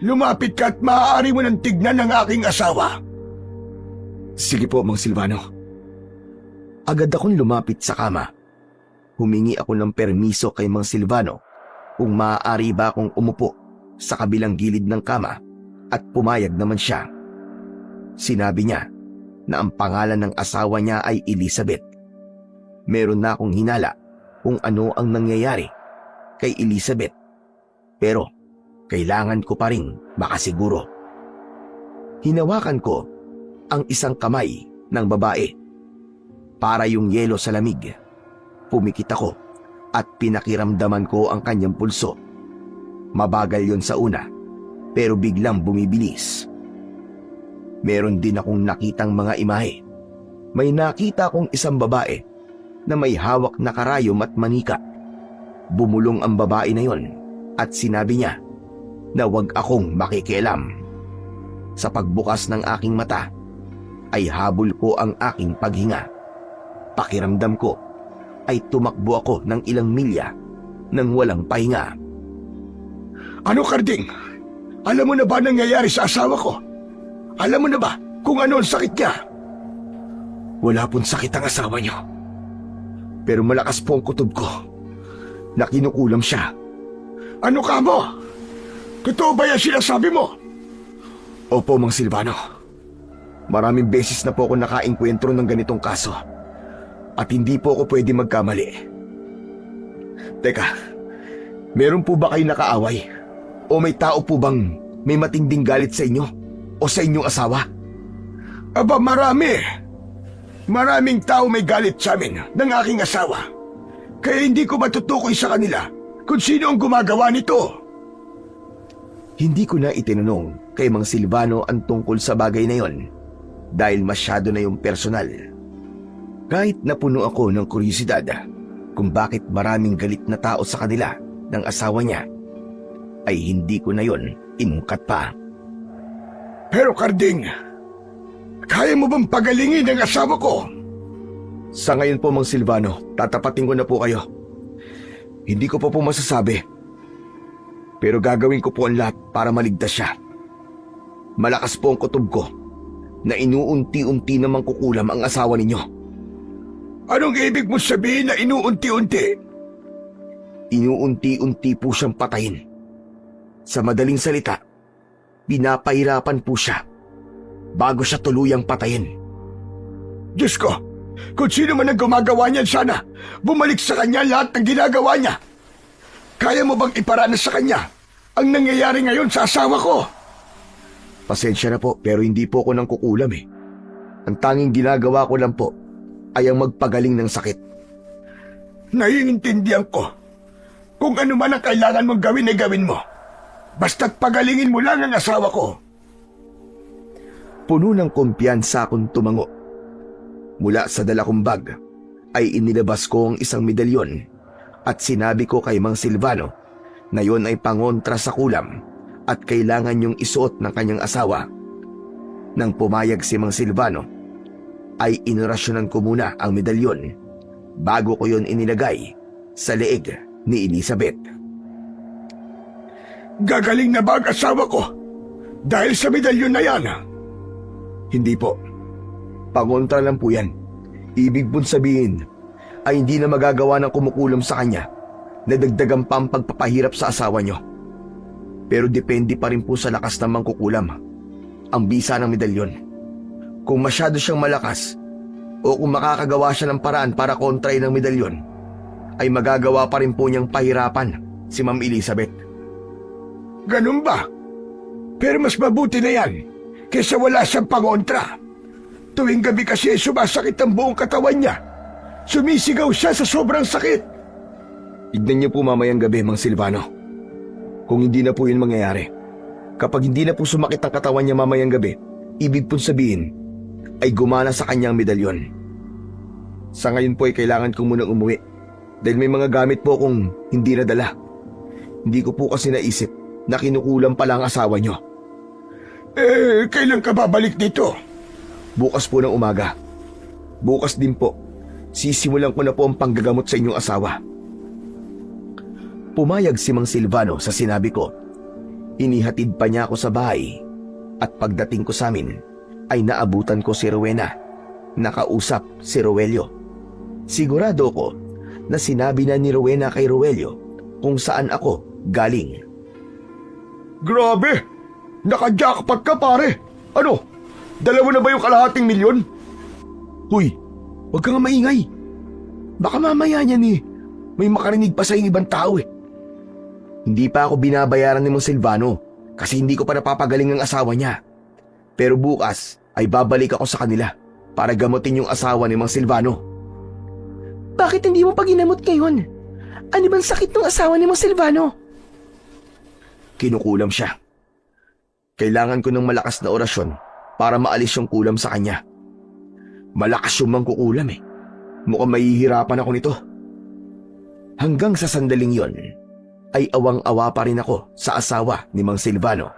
Lumapit ka at maaari mo nang tignan ng aking asawa. Sige po, Mang Silvano. Agad akong lumapit sa kama. Humingi ako ng permiso kay Mang Silvano kung maaari ba akong umupo sa kabilang gilid ng kama at pumayag naman siya. Sinabi niya na ang pangalan ng asawa niya ay Elizabeth. Meron na akong hinala kung ano ang nangyayari kay Elizabeth, pero kailangan ko pa ring makasiguro. Hinawakan ko ang isang kamay ng babae para yung yelo sa lamig. Pumikit ako at pinakiramdaman ko ang kanyang pulso. Mabagal yon sa una, pero biglang bumibilis. Meron din akong nakitang mga imahe. May nakita akong isang babae na may hawak na karayom at manika. Bumulong ang babae na yon at sinabi niya na wag akong makikialam. Sa pagbukas ng aking mata ay habol ko ang aking paghinga. Pakiramdam ko ay tumakbo ako ng ilang milya nang walang pahinga. Ano, Karding? Alam mo na ba nangyayari sa asawa ko? Alam mo na ba kung ano ang sakit niya? Wala pong sakit ang asawa niyo. Pero malakas po ang kutob ko na kinukulam siya. Ano ka mo? Totoo ba yan sinasabi mo? Opo, Mang Silvano. Maraming beses na po ako nakaengkwentro ng ganitong kaso at hindi po ako pwede magkamali. Teka, meron po ba kayo nakaaway? O may tao po bang may matinding galit sa inyo o sa inyong asawa? Aba, marami. Maraming tao may galit sa amin ng aking asawa. Kaya hindi ko matutukoy sa kanila kung sino ang gumagawa nito. Hindi ko na itinanong kay Mang Silvano ang tungkol sa bagay na yon dahil masyado na yung personal. Kahit napuno ako ng kuryosidad kung bakit maraming galit na tao sa kanila ng asawa niya, ay hindi ko na yon inungkat pa. Pero Karding, kaya mo bang pagalingin ang asawa ko? Sa ngayon po, Mang Silvano, tatapatin ko na po kayo. Hindi ko pa po masasabi. Pero gagawin ko po ang lahat para maligtas siya. Malakas po ang kutob ko na inuunti-unti namang kukulam ang asawa ninyo. Anong ibig mo sabihin na inuunti-unti? Inuunti-unti po siyang patayin. Sa madaling salita, pinapahirapan po siya bago siya tuluyang patayin. Diyos ko, kung sino man ang gumagawa niyan, sana bumalik sa kanya lahat ng ginagawa niya. Kaya mo bang iparanas sa kanya ang nangyayari ngayon sa asawa ko? Pasensya na po, pero hindi po ako nang kukulam eh. Ang tanging ginagawa ko lang po ay ang magpagaling ng sakit. Naiintindihan ko. Kung ano man ang kailangan mong gawin ay gawin mo. Basta't pagalingin mo lang ang asawa ko. Puno ng kumpiyansa akong tumango. Mula sa dala kong bag ay inilabas ko ang isang medalyon at sinabi ko kay Mang Silvano na yon ay pangontra sa kulam at kailangan yung isuot ng kanyang asawa. Nang pumayag si Mang Silvano, ay inorasyonan ko muna ang medalyon bago ko yon inilagay sa leeg ni Elizabeth. Gagaling na ba ang asawa ko? Dahil sa medalyon na yan? Hindi po. Pangontra lang po yan. Ibig pong sabihin ay hindi na magagawa ng kumukulam sa kanya na dagdagan pa ang pagpapahirap sa asawa nyo. Pero depende pa rin po sa lakas ng mangkukulam ang bisa ng medalyon. Kung masyado siyang malakas o kung makakagawa siya ng paraan para kontrain ng medalyon, ay magagawa pa rin po niyang pahirapan si Ma'am Elizabeth. Ganun ba? Pero mas mabuti na yan kaysa wala siyang pangontra. Tuwing gabi kasi sumasakit ang buong katawan niya. Sumisigaw siya sa sobrang sakit. Tignan niyo po mamayang gabi, Mang Silvano. Kung hindi na po yun mangyayari, kapag hindi na po sumakit ang katawan niya mamayang gabi, ibig pong sabihin ay gumana sa kanyang medalyon. Sa ngayon po ay kailangan kong munang umuwi dahil may mga gamit po akong hindi nadala. Hindi ko po kasi naisip na kinukulam pala ang asawa niyo. Kailan ka babalik dito? Bukas po ng umaga. Bukas din po, sisimulan ko na po ang panggagamot sa inyong asawa. Pumayag si Mang Silvano sa sinabi ko. Inihatid pa niya ako sa bahay at pagdating ko sa amin ay naabutan ko si Rowena. Nakausap si Roelio. Sigurado ko na sinabi na ni Rowena kay Roelio kung saan ako galing. Grabe! Naka-jackpot ka pare! Ano? Dala mo na ba yung kalahating milyon? Huy, huwag ka nga maingay. Baka mamaya niyan may makarinig pa sa ibang tao eh. Hindi pa ako binabayaran ni Mang Silvano kasi hindi ko pa napapagaling ang asawa niya. Pero bukas ay babalik ako sa kanila para gamutin yung asawa ni Mang Silvano. Bakit hindi mo pa ginamot ngayon? Ano bang sakit ng asawa ni Mang Silvano? Kinukulam siya. Kailangan ko ng malakas na orasyon para maalis yung kulam sa kanya. Malakas yung mangkukulam eh. Mukhang mahihirapan ako nito. Hanggang sa sandaling yon, ay awang-awa pa rin ako sa asawa ni Mang Silvano.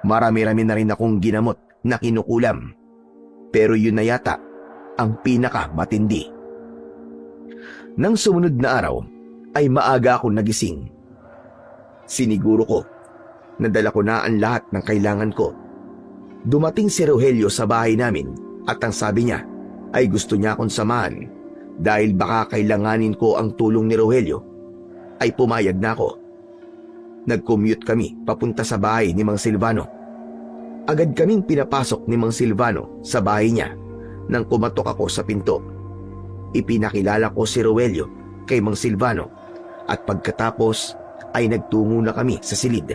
Marami-rami na rin akong ginamot na kinukulam. Pero yun na yata ang pinaka-matindi. Nang sumunod na araw, ay maaga akong nagising. Siniguro ko, nadala ko na ang lahat ng kailangan ko. Dumating si Rogelio sa bahay namin at ang sabi niya ay gusto niya akong samahan dahil baka kailanganin ko ang tulong ni Rogelio. Ay pumayag na ako. Nag-commute kami papunta sa bahay ni Mang Silvano. Agad kaming pinapasok ni Mang Silvano sa bahay niya nang kumatok ako sa pinto. Ipinakilala ko si Rogelio kay Mang Silvano at pagkatapos ay nagtungo na kami sa silid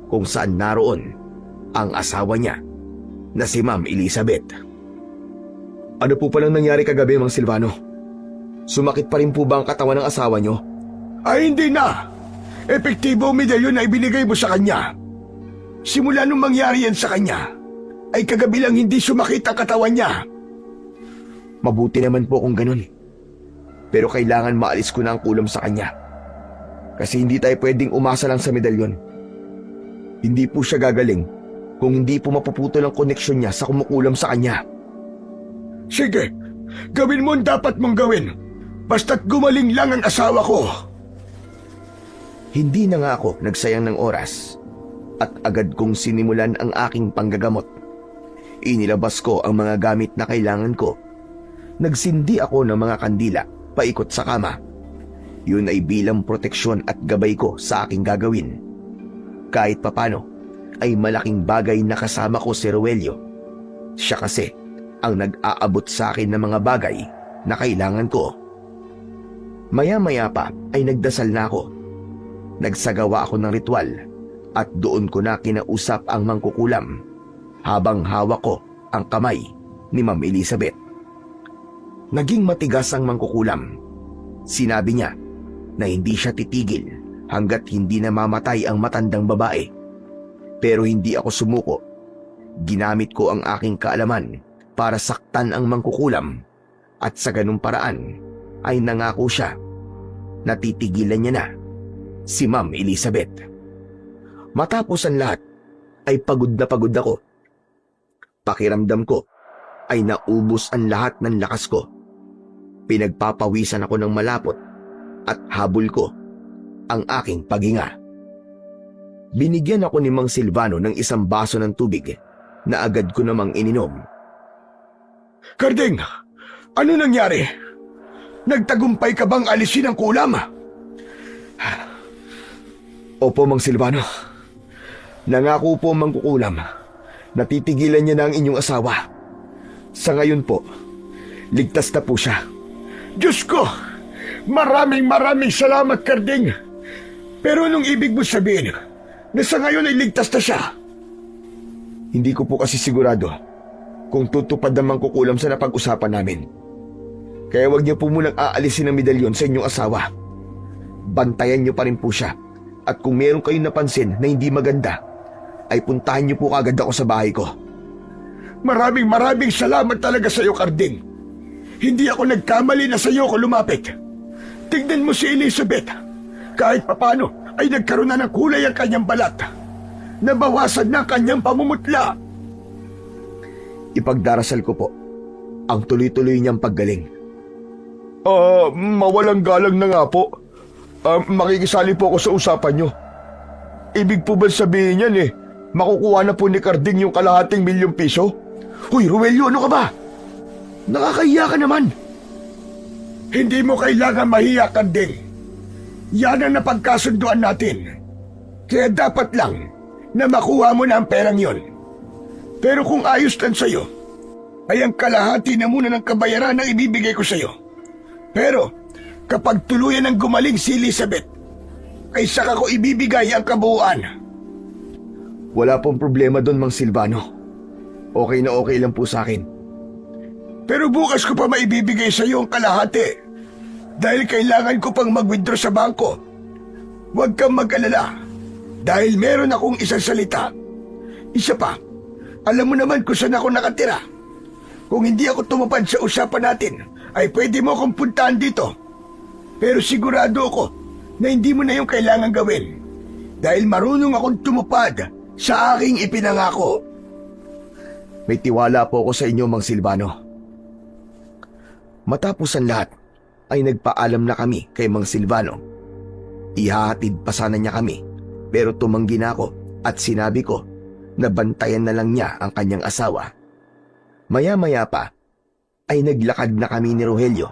kung saan naroon ang asawa niya na si Ma'am Elizabeth. Ano po palang nangyari kagabi, Mang Silvano? Sumakit pa rin po ba ang katawan ng asawa niyo? Ay hindi na! Epektibo ang medalyon na ibinigay mo sa kanya. Simula nung mangyari yan sa kanya, ay kagabi lang hindi sumakit ang katawan niya. Mabuti naman po kung ganun. Pero kailangan maalis ko na ang kulam sa kanya. Kasi hindi tayo pwedeng umasa lang sa medalyon. Hindi po siya gagaling kung hindi po mapuputol ang koneksyon niya sa kumukulam sa kanya. Sige, gawin mo ang dapat mong gawin. Basta't gumaling lang ang asawa ko. Hindi na nga ako nagsayang ng oras at agad kong sinimulan ang aking panggagamot. Inilabas ko ang mga gamit na kailangan ko. Nagsindi ako ng mga kandila paikot sa kama. Yun ay bilang proteksyon at gabay ko sa aking gagawin. Kahit papano ay malaking bagay na kasama ko si Roelio. Siya kasi ang nag-aabot sa akin ng mga bagay na kailangan ko. Maya-maya pa ay nagdasal na ako. Nagsagawa ako ng ritual at doon ko na kinausap ang mangkukulam habang hawak ko ang kamay ni Ma'am Elizabeth. Naging matigas ang mangkukulam. Sinabi niya na hindi siya titigil hanggat hindi namamatay ang matandang babae. Pero hindi ako sumuko. Ginamit ko ang aking kaalaman para saktan ang mangkukulam at sa ganung paraan ay nangako siya na titigilan niya na si Ma'am Elizabeth. Matapos ang lahat ay pagod na pagod ako. Pakiramdam ko ay naubos ang lahat ng lakas ko. Pinagpapawisan ako ng malapot at habol ko ang aking paghinga. Binigyan ako ni Mang Silvano ng isang baso ng tubig na agad ko namang ininom. Karding, ano nangyari? Nagtagumpay ka bang alisin ang kulam? Opo, Mang Silvano. Nangako po Mang Kukulam na titigilan niya na ang inyong asawa. Sa ngayon po, ligtas na po siya. Diyos ko! Maraming salamat, Karding. Pero anong ibig mo sabihin na sa ngayon ay ligtas na siya? Hindi ko po kasi sigurado kung tutupad ang Mang Kukulam sa napag-usapan namin. Kaya wag niyo po munang aalisin ang medalyon sa inyong asawa. Bantayan niyo pa rin po siya. At kung meron kayong napansin na hindi maganda, ay puntahan niyo po kagad ako sa bahay ko. Maraming salamat talaga sa iyo, Karding. Hindi ako nagkamali na sa iyo ko lumapit. Tignan mo si Elizabeth. Kahit papano ay nagkaroon na ng kulay ang kanyang balat. Nabawasan na ang kanyang pamumutla. Ipagdarasal ko po ang tuloy-tuloy niyang paggaling. Mawalang galang na nga po. Makikisali po ako sa usapan niyo. Ibig po ba sabihin yan makukuha na po ni Karding yung kalahating $1,000,000? Hoy, Ruelio, ano ka ba? Nakakahiya ka naman. Hindi mo kailangan mahiya, Karding. Yan ang napagkasunduan natin. Kaya dapat lang na makuha mo na ang perang yon. Pero kung ayos lang sa'yo, ay ang kalahati na muna ng kabayaran na ibibigay ko sa'yo. Pero kapag tuluyan ang gumaling si Elizabeth, ay saka ko ibibigay ang kabuuan. Wala pong problema doon, Mang Silvano. Okay na okay lang po sa akin. Pero bukas ko pa maibibigay sa iyo ang kalahati dahil kailangan ko pang mag-withdraw sa bangko. Huwag kang mag-alala dahil meron akong isang salita. Isa pa, alam mo naman kung saan ako nakatira. Kung hindi ako tumupad sa usapan natin, ay pwede mo akong puntahan dito. Pero sigurado ako na hindi mo na yung kailangan gawin dahil marunong akong tumupad sa aking ipinangako. May tiwala po ako sa inyo, Mang Silvano. Matapos ang lahat, ay nagpaalam na kami kay Mang Silvano. Ihahatid pa sana niya kami, pero tumanggi na ako at sinabi ko na bantayan na lang niya ang kanyang asawa. Maya-maya pa, ay naglakad na kami ni Rogelio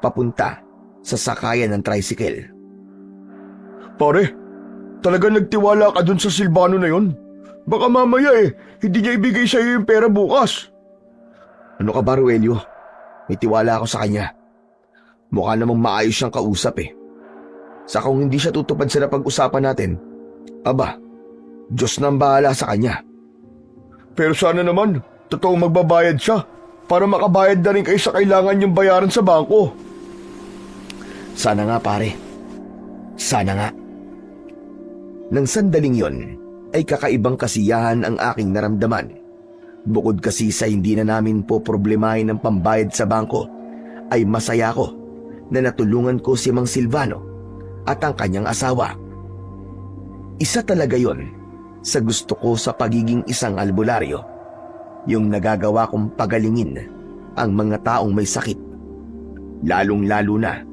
papunta sa sakayan ng tricycle. Pare, talaga nagtiwala ka dun sa Silvano na yon? Baka mamaya hindi niya ibigay sa iyo yung pera bukas. Ano ka ba, Rogelio? May tiwala ako sa kanya. Mukha namang maayos siyang kausap Sa kung hindi siya tutupad sa napag-usapan natin, aba, Diyos nang bahala sa kanya. Pero sana naman, totoong magbabayad siya para makabayad na rin kayo sa kailangan niyong bayaran sa bangko. Sana nga, pare. Sana nga. Nang sandaling yon, ay kakaibang kasiyahan ang aking naramdaman. Bukod kasi sa hindi na namin po problemahin ang pambayad sa bangko, ay masaya ko na natulungan ko si Mang Silvano at ang kanyang asawa. Isa talaga yon sa gusto ko sa pagiging isang albularyo, yung nagagawa kong pagalingin ang mga taong may sakit. Lalong-lalo na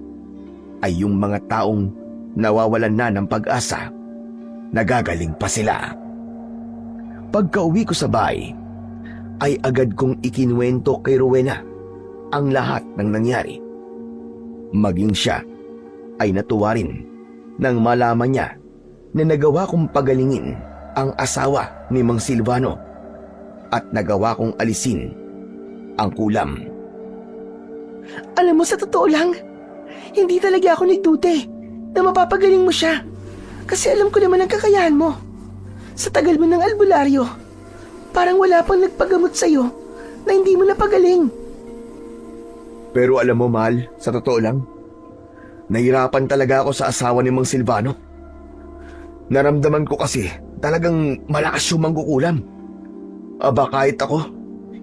ay yung mga taong nawawalan na ng pag-asa. Nagagaling pa sila. Pagka-uwi ko sa bahay, ay agad kong ikinuwento kay Rowena ang lahat ng nangyari. Maging siya ay natuwa rin nang malaman niya na nagawa kong pagalingin ang asawa ni Mang Silvano at nagawa kong alisin ang kulam. Alam mo, sa totoo lang, hindi talaga ako nagduda na mapapagaling mo siya. Kasi alam ko naman ang kakayahan mo. Sa tagal mo ng albularyo, parang wala pang nagpagamot sa'yo na hindi mo napagaling. Pero alam mo, mahal, sa totoo lang, nahirapan talaga ako sa asawa ni Mang Silvano. Naramdaman ko kasi talagang malakas yung mangkukulam. Aba, kahit ako,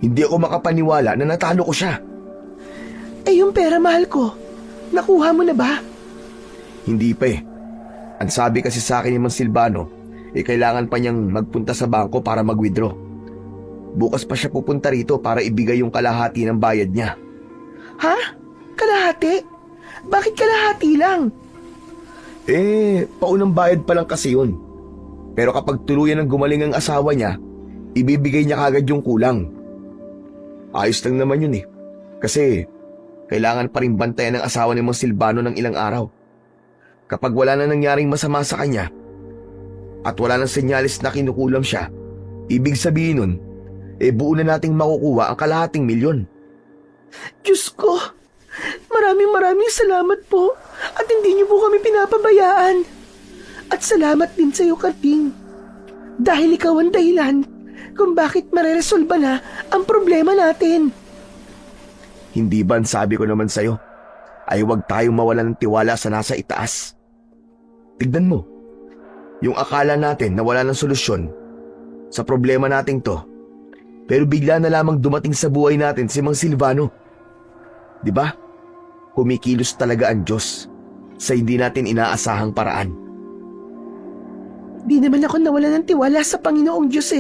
hindi ako makapaniwala na natalo ko siya. Yung pera, mahal ko, nakuha mo na ba? Hindi pa Ang sabi kasi sa akin ni Mang Silvano, kailangan pa niyang magpunta sa bangko para mag-withdraw. Bukas pa siya pupunta rito para ibigay yung kalahati ng bayad niya. Ha? Kalahati? Bakit kalahati lang? Paunang bayad pa lang kasi yun. Pero kapag tuluyan ng gumaling ang asawa niya, ibibigay niya kagad yung kulang. Ayos lang naman yun Kasi kailangan pa rin bantayan ng asawa ni Mang Silvano ng ilang araw. Kapag wala na nangyaring masama sa kanya at wala nang senyalis na kinukulam siya, ibig sabihin nun, buo na nating makukuha ang kalahating milyon. Diyos ko, maraming salamat po at hindi niyo po kami pinapabayaan. At salamat din sa iyo, Karding. Dahil ikaw ang dahilan kung bakit mareresolba na ang problema natin. Hindi ba sabi ko naman sa'yo, ay huwag tayong mawalan ng tiwala sa nasa itaas. Tignan mo, yung akala natin na wala ng solusyon sa problema nating to, pero bigla na lamang dumating sa buhay natin si Mang Silvano. Diba? Kumikilos talaga ang Diyos sa hindi natin inaasahang paraan. Di naman ako nawala ng tiwala sa Panginoong Diyos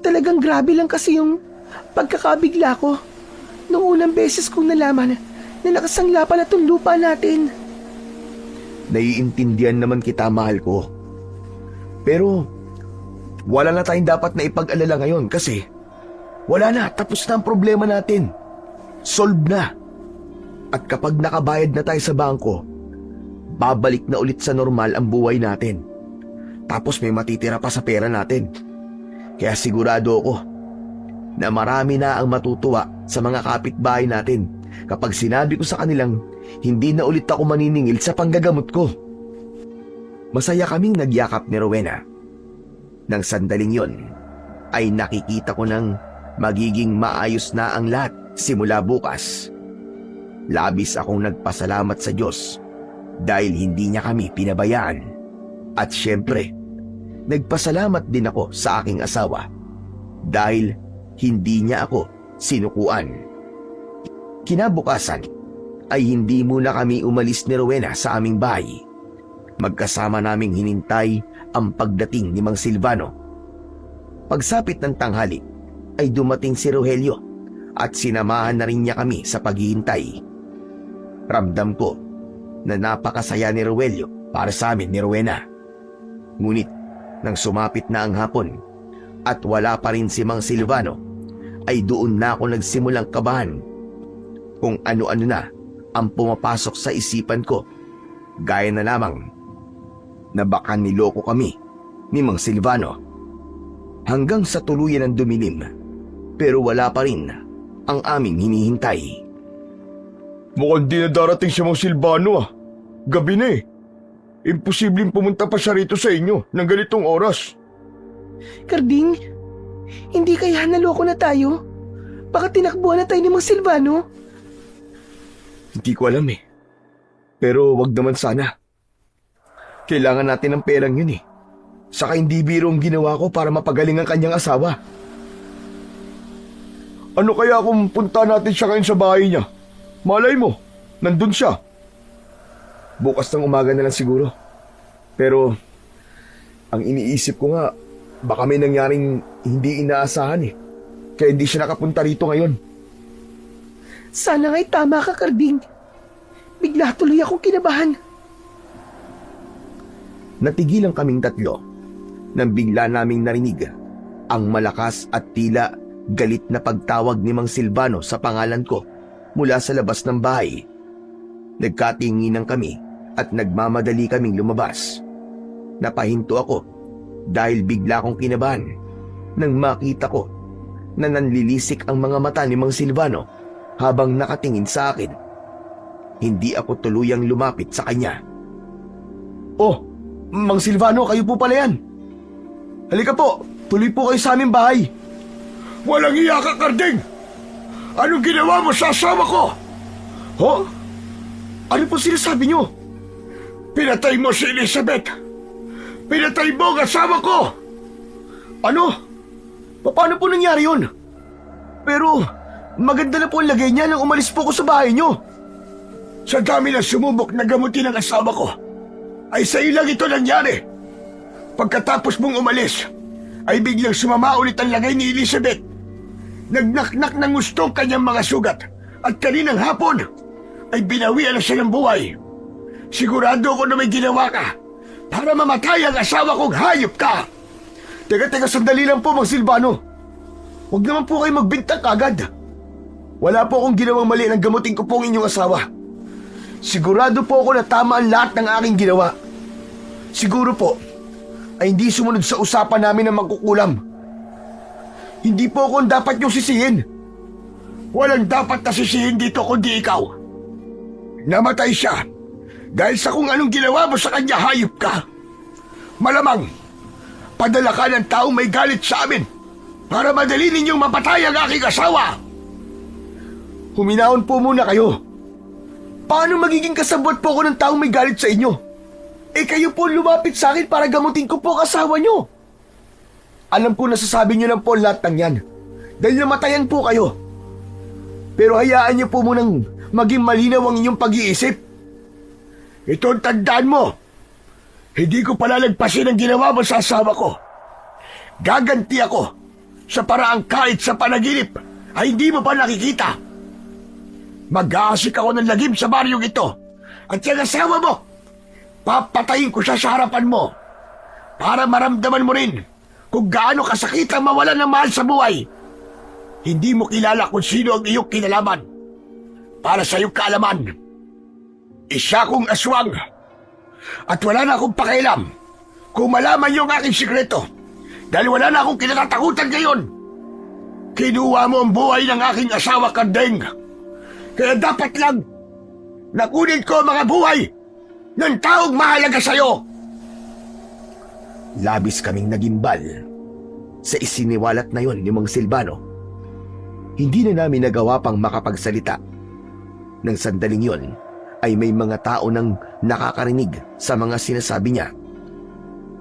Talagang grabe lang kasi yung pagkakabigla ko noong unang beses kong nalaman na nakasangla pala itong lupa natin. Naiintindihan naman kita, mahal ko. Pero wala na tayong dapat na ipag-alala ngayon kasi wala na, tapos na ang problema natin. Solve na. At kapag nakabayad na tayo sa bangko, babalik na ulit sa normal ang buhay natin. Tapos may matitira pa sa pera natin. Kaya sigurado ako na marami na ang matutuwa sa mga kapitbahay natin kapag sinabi ko sa kanilang hindi na ulit ako maniningil sa panggagamot ko. Masaya kaming nagyakap ni Rowena. Nang sandaling yon, ay nakikita ko nang magiging maayos na ang lahat simula bukas. Labis akong nagpasalamat sa Diyos dahil hindi niya kami pinabayaan. At syempre, nagpasalamat din ako sa aking asawa dahil hindi niya ako sinukuan. Kinabukasan ay hindi muna kami umalis ni Rowena sa aming bahay. Magkasama naming hinintay ang pagdating ni Mang Silvano. Pagsapit ng tanghali ay dumating si Rogelio at sinamahan na rin niya kami sa paghihintay. Ramdam ko na napakasaya ni Rogelio para sa amin ni Rowena. Ngunit nang sumapit na ang hapon at wala pa rin si Mang Silvano, ay doon na ako nagsimulang kabahan. Kung ano-ano na ang pumapasok sa isipan ko, gaya na lamang na baka niloko kami ni Mang Silvano. Hanggang sa tuluyan ng dumilim, pero wala pa rin ang aming hinihintay. Mukhang di na darating si Mang Silvano Gabi na Imposibleng pumunta pa siya rito sa inyo ng ganitong oras. Karding, hindi kaya naloko na tayo? Baka tinakbuhan na tayo ni Mang Silvano? Hindi ko alam Pero wag naman sana. Kailangan natin ng perang yun Saka hindi biro ang ginawa ko para mapagaling ang kanyang asawa. Ano kaya kung punta natin siya ngayon sa bahay niya? Malay mo, nandun siya. Bukas ng umaga na lang siguro. Pero ang iniisip ko nga, baka may nangyaring hindi inaasahan Kaya hindi siya nakapunta rito ngayon. Sana nga'y tama ka, Karding. Bigla tuloy akong kinabahan. Natigilan kaming tatlo nang bigla naming narinig ang malakas at tila galit na pagtawag ni Mang Silvano sa pangalan ko mula sa labas ng bahay. Nagkatinginan kami at nagmamadali kaming lumabas. Napahinto ako dahil bigla akong kinabahan nang makita ko na nanlilisik ang mga mata ni Mang Silvano habang nakatingin sa akin. Hindi ako tuluyang lumapit sa kanya. "Oh, Mang Silvano, kayo po pala yan. Halika po, tuloy po kayo sa aming bahay." Walang iya ka, Karding! Anong ginawa mo sa asawa ko? Ano po sinasabi niyo? Pinatay mo si Elizabeth! Pinatay mo ang asawa ko! Ano? Paano po nangyari yun? Pero maganda na po ang lagay niya nang umalis po ko sa bahay niyo. Sa dami ng sumubok na gamutin ang asawa ko, ay sa ilang ito nangyari. Pagkatapos mong umalis, ay biglang sumama ulit ang lagay ni Elizabeth. Nagnaknak ng gusto kanyang mga sugat at kaninang hapon ay binawian na siya ng buhay. Sigurado ko na may ginawa ka para mamatay ang asawa kong hayop ka. Teka, sandali lang po, Mang Silvano. Huwag naman po kayo magbintang kagad. Wala po akong ginawang mali nang gamutin ko po ang inyong asawa. Sigurado po ako na tama ang lahat ng aking ginawa. Siguro po, ay hindi sumunod sa usapan namin na magkukulam. Hindi po ako ang dapat niyong sisihin. Walang dapat na sisihin dito kundi ikaw. Namatay siya dahil sa kung anong ginawa mo sa kanya, hayop ka. Malamang, padala ka ng taong may galit sa amin para madali ninyong mapatay ang aking asawa. Huminahon po muna kayo. Paano magiging kasabot po ako ng taong may galit sa inyo? Kayo po lumapit sa akin para gamutin ko po ang asawa nyo. Alam ko nasasabi nyo lang po lahat ng yan dahil namatayan po kayo. Pero hayaan nyo po munang maging malinaw ang inyong pag-iisip. Ito ang tandaan mo. Hindi ko palalagpasin ang ginawa mo sa asawa ko. Gaganti ako sa paraang kahit sa panaginip ay hindi mo pa nakikita. Mag-aasik ako ng lagim sa baryong ito at yung asawa mo, papatayin ko siya sa harapan mo para maramdaman mo rin kung gaano kasakit ang mawalan ng mahal sa buhay. Hindi mo kilala kung sino ang iyong kinalaman. Para sa iyong kaalaman, isa kong aswang at wala na akong pakialam kung malaman niyo ang aking sikreto dahil wala na akong kinatatakutan ngayon. Kinuha mo ang buhay ng aking asawa, Kardeng. Kaya dapat lang nakunin ko ang mga buhay ng taong mahalaga sa'yo. Labis kaming nagimbal sa isiniwalat na yon ni Mang Silvano. Hindi na namin nagawa pang makapagsalita. Nang sandaling yon ay may mga tao nang nakakarinig sa mga sinasabi niya.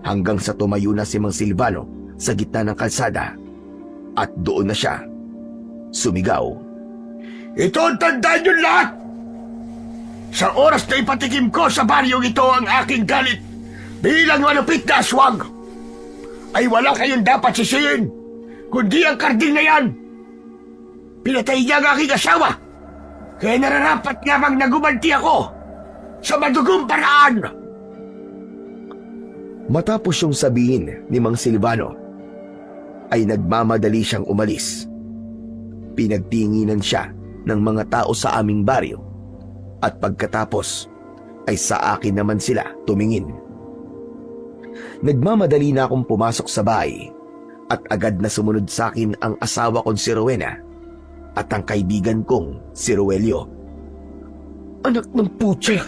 Hanggang sa tumayo na si Mang Silvano sa gitna ng kalsada at doon na siya sumigaw. Ito ang tandaan yun lahat! Sa oras na ipatikim ko sa baryong ito ang aking galit bilang malupit na aswang, ay wala kayong dapat sisihin, kundi ang Karding na yan. Pinatay niya ang aking asawa, kaya nararapat lamang na gumanti ako sa madugong paraan. Matapos yung sabihin ni Mang Silvano, ay nagmamadali siyang umalis. Pinagtinginan siya ng mga tao sa aming baryo at pagkatapos ay sa akin naman sila tumingin. Nagmamadali na akong pumasok sa bahay at agad na sumunod sa akin ang asawa kong si Rowena at ang kaibigan kong si Roelio. Anak ng putya,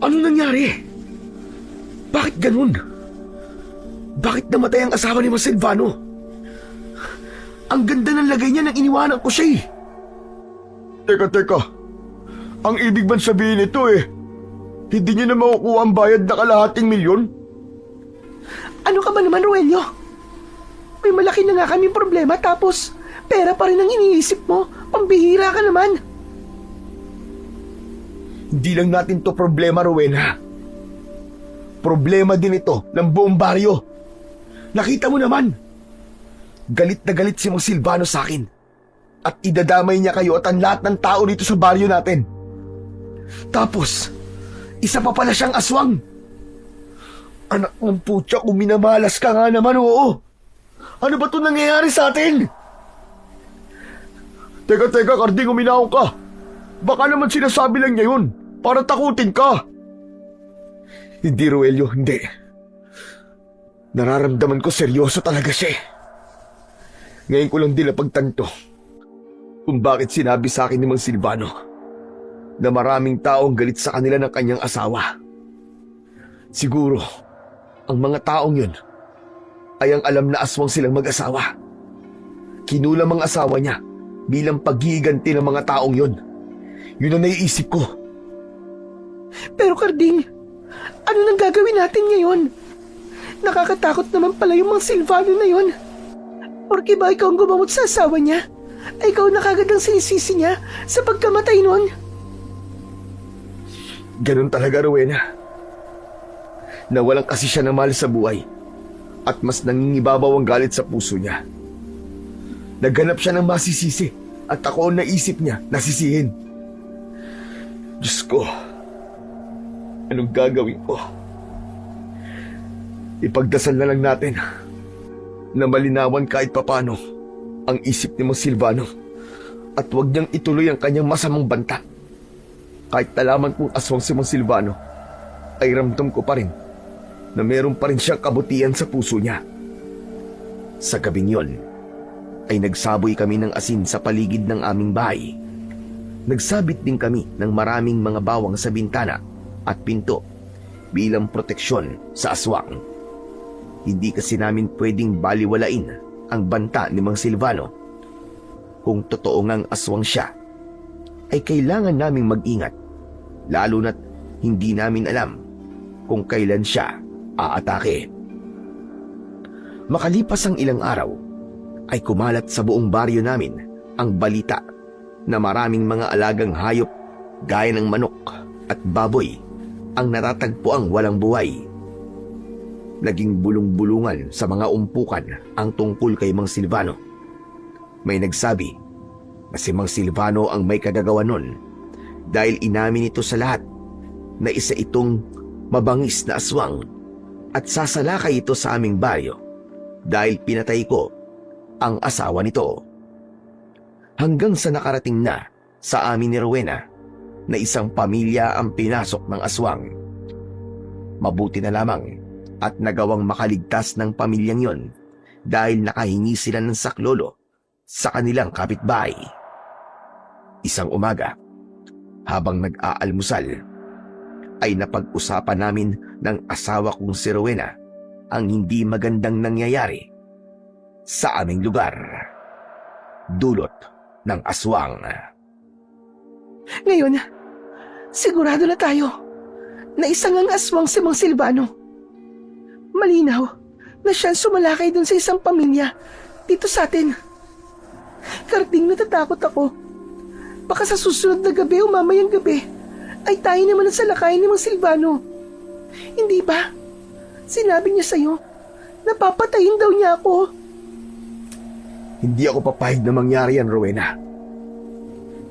ano nangyari? Bakit ganun? Bakit namatay ang asawa ni Mang Silvano? Ang ganda ng lagay niya nang iniwanan ko siya eh. Teka. Ang ibig bang sabihin nito hindi niyo na makukuha ang bayad na kalahating milyon? Ano ka ba naman, Roelio? May malaki na nga kaming problema tapos pera pa rin ang iniisip mo. Pambihira ka naman. Hindi lang natin to problema, Rowena. Problema din ito ng buong baryo. Nakita mo naman. Galit na galit si Mang Silvano sa akin. At idadamay niya kayo at ang lahat ng tao dito sa baryo natin. Tapos, isa pa pala siyang aswang. Anak ng putya, kung minamalas ka nga naman, oo. Ano ba ito nangyayari sa atin? Teka, Karding, uminaw ka. Baka naman sinasabi lang niya yun para takutin ka. Hindi, Roelio, hindi. Nararamdaman ko seryoso talaga siya. Ngayon ko lang din napagtanto kung bakit sinabi sa akin ni Mang Silvano na maraming taong galit sa kanila ng kanyang asawa. Siguro, ang mga taong yun ay ang alam na aswang silang mag-asawa. Kinulam ang asawa niya bilang paghihiganti ng mga taong yun. Yun ang naiisip ko. Pero Karding, ano nang gagawin natin ngayon? Nakakatakot naman pala yung Mang Silvano na yun. Porke ba ikaw ang gumamot sa asawa niya? Ay ikaw na kagad ang sinisisi niya sa pagkamatay nun? Ganun talaga, Rowena. Nawalan kasi siya ng mahal sa buhay at mas nangingibabaw ang galit sa puso niya. Naghanap siya ng masisisi at ako ang naisip niya nasisihin. Diyos ko, Anong gagawin ko? Ipagdasal na lang natin na malinawan kahit papano ang isip ni Mang Silvano at huwag niyang ituloy ang kanyang masamang banta. Kahit nalaman kong aswang si Mang Silvano, ay ramdam ko pa rin na meron pa rin siyang kabutihan sa puso niya. Sa gabing yon, ay nagsaboy kami ng asin sa paligid ng aming bahay. Nagsabit din kami ng maraming mga bawang sa bintana at pinto bilang proteksyon sa aswang. Hindi kasi namin pwedeng baliwalain ang banta ni Mang Silvano. Kung totoo ngang aswang siya, ay kailangan naming mag-ingat, lalo na't hindi namin alam kung kailan siya aatake. Makalipas ang ilang araw, ay kumalat sa buong baryo namin ang balita na maraming mga alagang hayop gaya ng manok at baboy ang natatagpuang walang buhay. Naging bulong-bulungan sa mga umpukan ang tungkol kay Mang Silvano. May nagsabi na si Mang Silvano ang may kagagawa nun dahil inamin ito sa lahat na isa itong mabangis na aswang at sasalakay ito sa aming baryo dahil pinatay ko ang asawa nito. Hanggang sa nakarating na sa amin ni Rowena na isang pamilya ang pinasok ng aswang. Mabuti na lamang at nagawang makaligtas ng pamilyang yon dahil nakahingi sila ng saklolo sa kanilang kapitbahay. Isang umaga, habang nag-aalmusal, ay napag-usapan namin ng asawa kong si Rowena ang hindi magandang nangyayari sa aming lugar. Dulot ng aswang. Ngayon, sigurado na tayo na isang ang aswang si Mang Silvano. Malinaw na siyang sumalakay dun sa isang pamilya dito sa atin. Karating natatakot ako. Baka sa susunod na gabi o mamayang gabi ay tayo naman ang salakayin ni Mang Silvano. Hindi ba? Sinabi niya sa'yo na papatayin daw niya ako. Hindi ako papayag na mangyari yan, Rowena.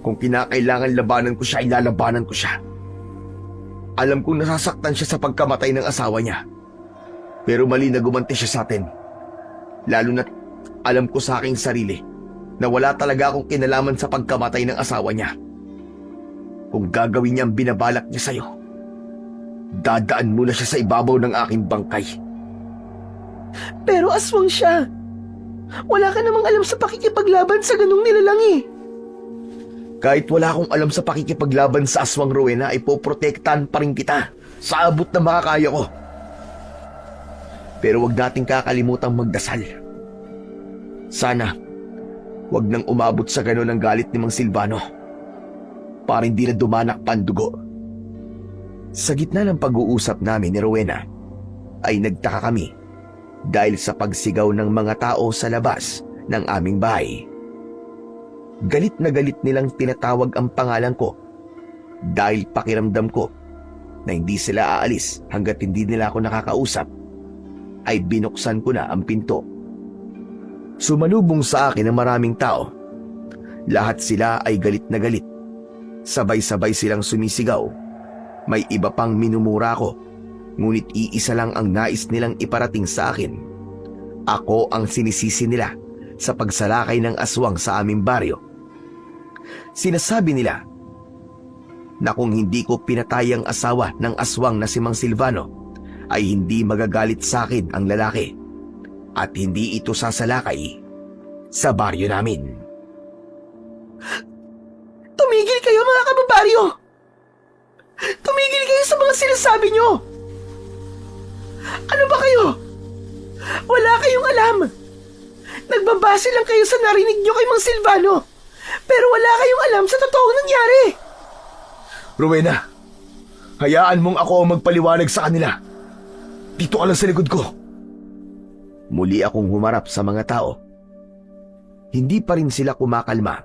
Kung kinakailangan labanan ko siya, ilalabanan ko siya. Alam kong nasasaktan siya sa pagkamatay ng asawa niya. Pero mali na gumanti siya sa atin. Lalo na't alam ko sa aking sarili na wala talaga akong kinalaman sa pagkamatay ng asawa niya. Kung gagawin niya ang binabalak niya sa'yo, dadaan muna siya sa ibabaw ng aking bangkay. Pero aswang siya. Wala ka namang alam sa pakikipaglaban sa ganung nilalang eh. Kahit wala akong alam sa pakikipaglaban sa aswang, Rowena, ay poprotektahan pa rin kita sa abot na makakaya ko. Pero wag nating kakalimutang magdasal. Sana wag nang umabot sa ganon ang galit ni Mang Silvano para hindi na dumanak pa ang dugo. Sa gitna ng pag-uusap namin ni Rowena ay nagtaka kami dahil sa pagsigaw ng mga tao sa labas ng aming bahay. Galit na galit nilang tinatawag ang pangalan ko dahil pakiramdam ko na hindi sila aalis hanggat hindi nila ako nakakausap. Ay binuksan ko na ang pinto. Sumalubong sa akin ang maraming tao. Lahat sila ay galit na galit. Sabay-sabay silang sumisigaw. May iba pang minumura ko, ngunit iisa lang ang nais nilang iparating sa akin. Ako ang sinisisi nila sa pagsalakay ng aswang sa aming baryo. Sinasabi nila na kung hindi ko pinatay ang asawa ng aswang na si Mang Silvano, ay hindi magagalit sa akin ang lalaki at hindi ito sasalakay sa baryo namin. Tumigil kayo mga kababaryo! Tumigil kayo sa mga sinasabi nyo! Ano ba kayo? Wala kayong alam! Nagbabase lang kayo sa narinig nyo kay Mang Silvano, pero wala kayong alam sa totoong nangyari! Rowena, hayaan mong ako ang magpaliwanag sa kanila. Dito ka lang sa likod ko. Muli akong humarap sa mga tao. Hindi pa rin sila kumakalma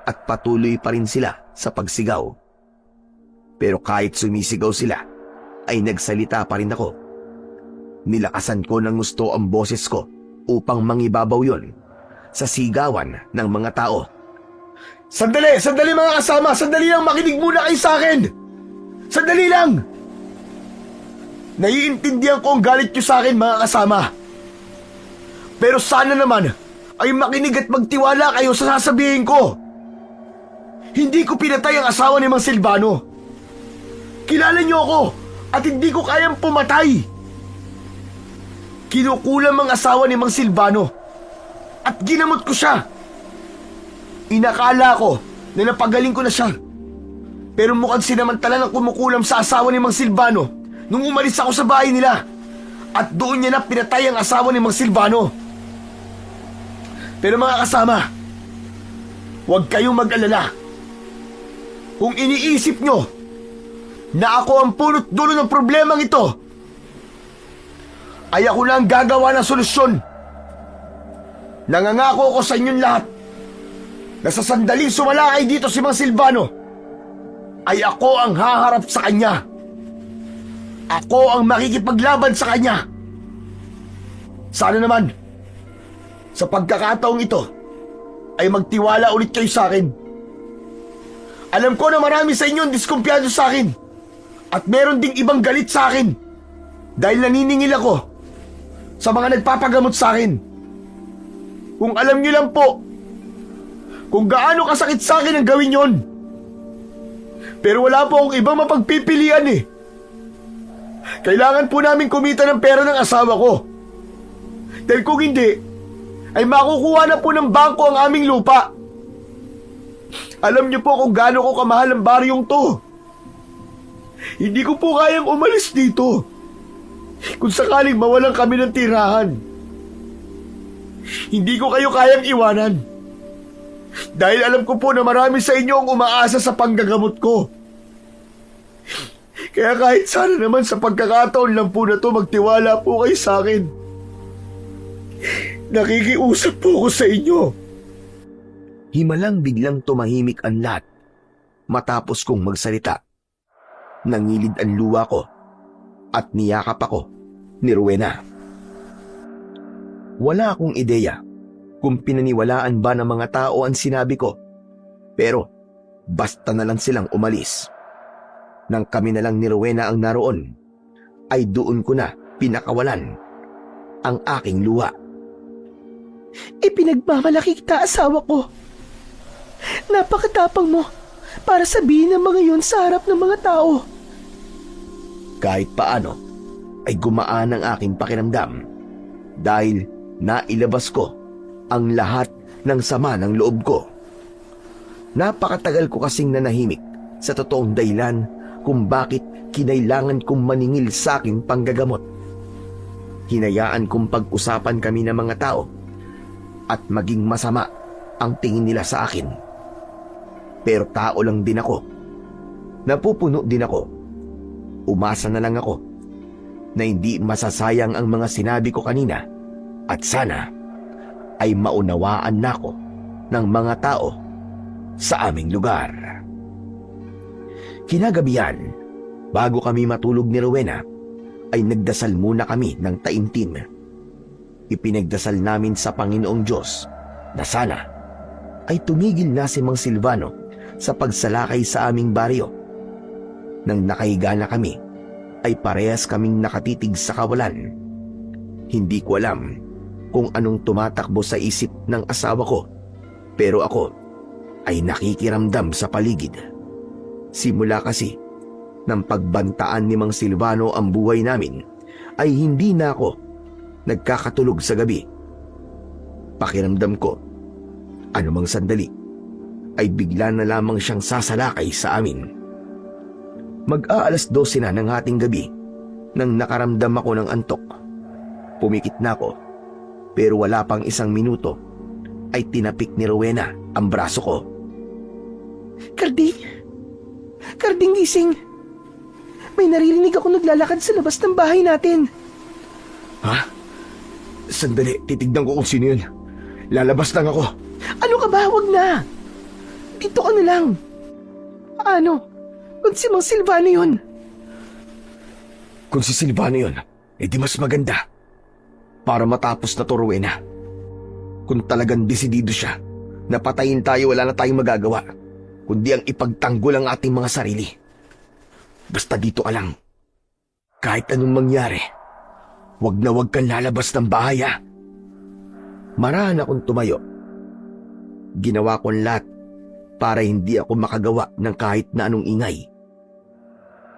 at patuloy pa rin sila sa pagsigaw. Pero kahit sumisigaw sila, ay nagsalita pa rin ako. Nilakasan ko ng gusto ang boses ko upang mangibabaw yon sa sigawan ng mga tao. Sandali! Sandali mga kasama! Sandali lang! Makinig muna kayo sa akin! Sandali lang! Naiintindihan ko ang galit niyo sa akin, mga kasama. Pero sana naman ay makinig at magtiwala kayo sa sasabihin ko. Hindi ko pinatay ang asawa ni Mang Silvano. Kilala niyo ako at hindi ko kayang pumatay. Kinukulam ang asawa ni Mang Silvano at ginamot ko siya. Inakala ko na napagaling ko na siya. Pero mukhang sinamantala ng kumukulam sa asawa ni Mang Silvano nung umalis ako sa bahay nila. At doon niya na pinatay ang asawa ni Mang Silvano. Pero mga kasama, huwag kayong mag-alala. Kung iniisip nyo na ako ang punot dulo ng problemang ito, ay ako na ang gagawa ng solusyon. Nangangako ako sa inyong lahat na sa sandaling sumalakay dito si Mang Silvano, ay ako ang haharap sa kanya. Ako ang makikipaglaban sa kanya. Sana naman, sa pagkakataong ito, ay magtiwala ulit kayo sa akin. Alam ko na marami sa inyo ang diskumpiyado sa akin. At meron ding ibang galit sa akin. Dahil naniningil ako sa mga nagpapagamot sa akin. Kung alam niyo lang po, kung gaano kasakit sa akin ang gawin yon. Pero wala po akong ibang mapagpipilian eh. Kailangan po namin kumita ng pera ng asawa ko. Dahil kung hindi, ay makukuha na po ng bangko ang aming lupa. Alam niyo po kung gaano ko kamahal ang baryong to. Hindi ko po kayang umalis dito kung sakaling mawalan kami ng tirahan. Hindi ko kayo kayang iwanan. Dahil alam ko po na marami sa inyo ang umaasa sa panggagamot ko. Kaya kahit sana naman sa pagkakataon lang po na to, magtiwala po kayo sa akin. Nakikiusap po ako sa inyo. Himalang biglang tumahimik ang lahat matapos kong magsalita. Nangilid ang luha ko at niyakap ako ni Rowena. Wala akong ideya kung pinaniwalaan ba ng mga tao ang sinabi ko. Pero basta na lang silang umalis. Nang kami na lang ni Rowena ang naroon, ay doon ko na pinakawalan ang aking luha. Ipinagmamalaki kita, asawa ko. Napakatapang mo para sabihin ang mga yun sa harap ng mga tao. Kahit paano ay gumaan ang aking pakiramdam dahil nailabas ko ang lahat ng sama ng loob ko. Napakatagal ko kasing nanahimik sa totoong dahilan kung bakit kinailangan kong maningil sa aking panggagamot. Hinayaan kong pag-usapan kami ng mga tao at maging masama ang tingin nila sa akin. Pero tao lang din ako. Napupuno din ako. Umasa na lang ako na hindi masasayang ang mga sinabi ko kanina at sana ay maunawaan na ako ng mga tao sa aming lugar. Kinagabihan, bago kami matulog ni Rowena, ay nagdasal muna kami ng taimtim. Ipinagdasal namin sa Panginoong Diyos na sana ay tumigil na si Mang Silvano sa pagsalakay sa aming baryo. Nang nakahiga na kami, ay parehas kaming nakatitig sa kawalan. Hindi ko alam kung anong tumatakbo sa isip ng asawa ko, pero ako ay nakikiramdam sa paligid. Simula kasi ng pagbantaan ni Mang Silvano ang buhay namin, ay hindi na ako nagkakatulog sa gabi. Pakiramdam ko, anumang sandali, ay bigla na lamang siyang sasalakay sa amin. Mag-aalas 12 na ng ating gabi nang nakaramdam ako ng antok. Pumikit na ako, pero wala pang isang minuto ay tinapik ni Rowena ang braso ko. Karding! Karding, gising! May naririnig ako naglalakad sa labas ng bahay natin. Ha? Sandali, titignan ko kung sino yun. Lalabas lang ako. Ano ka ba? Huwag na! Dito ka na lang. Ano? Kung si Mang Silvano yun? Kung si Silvano yun, di mas maganda. Para matapos na to, Rowena. Kung talagang desidido siya, napatayin tayo, wala na tayong magagawa, kundi ang ipagtanggol ang ating mga sarili. Basta dito ka lang. Kahit anong mangyari, wag na wag kang lalabas ng bahay ha. Marahan akong tumayo. Ginawa ko ang lahat para hindi ako makagawa ng kahit na anong ingay.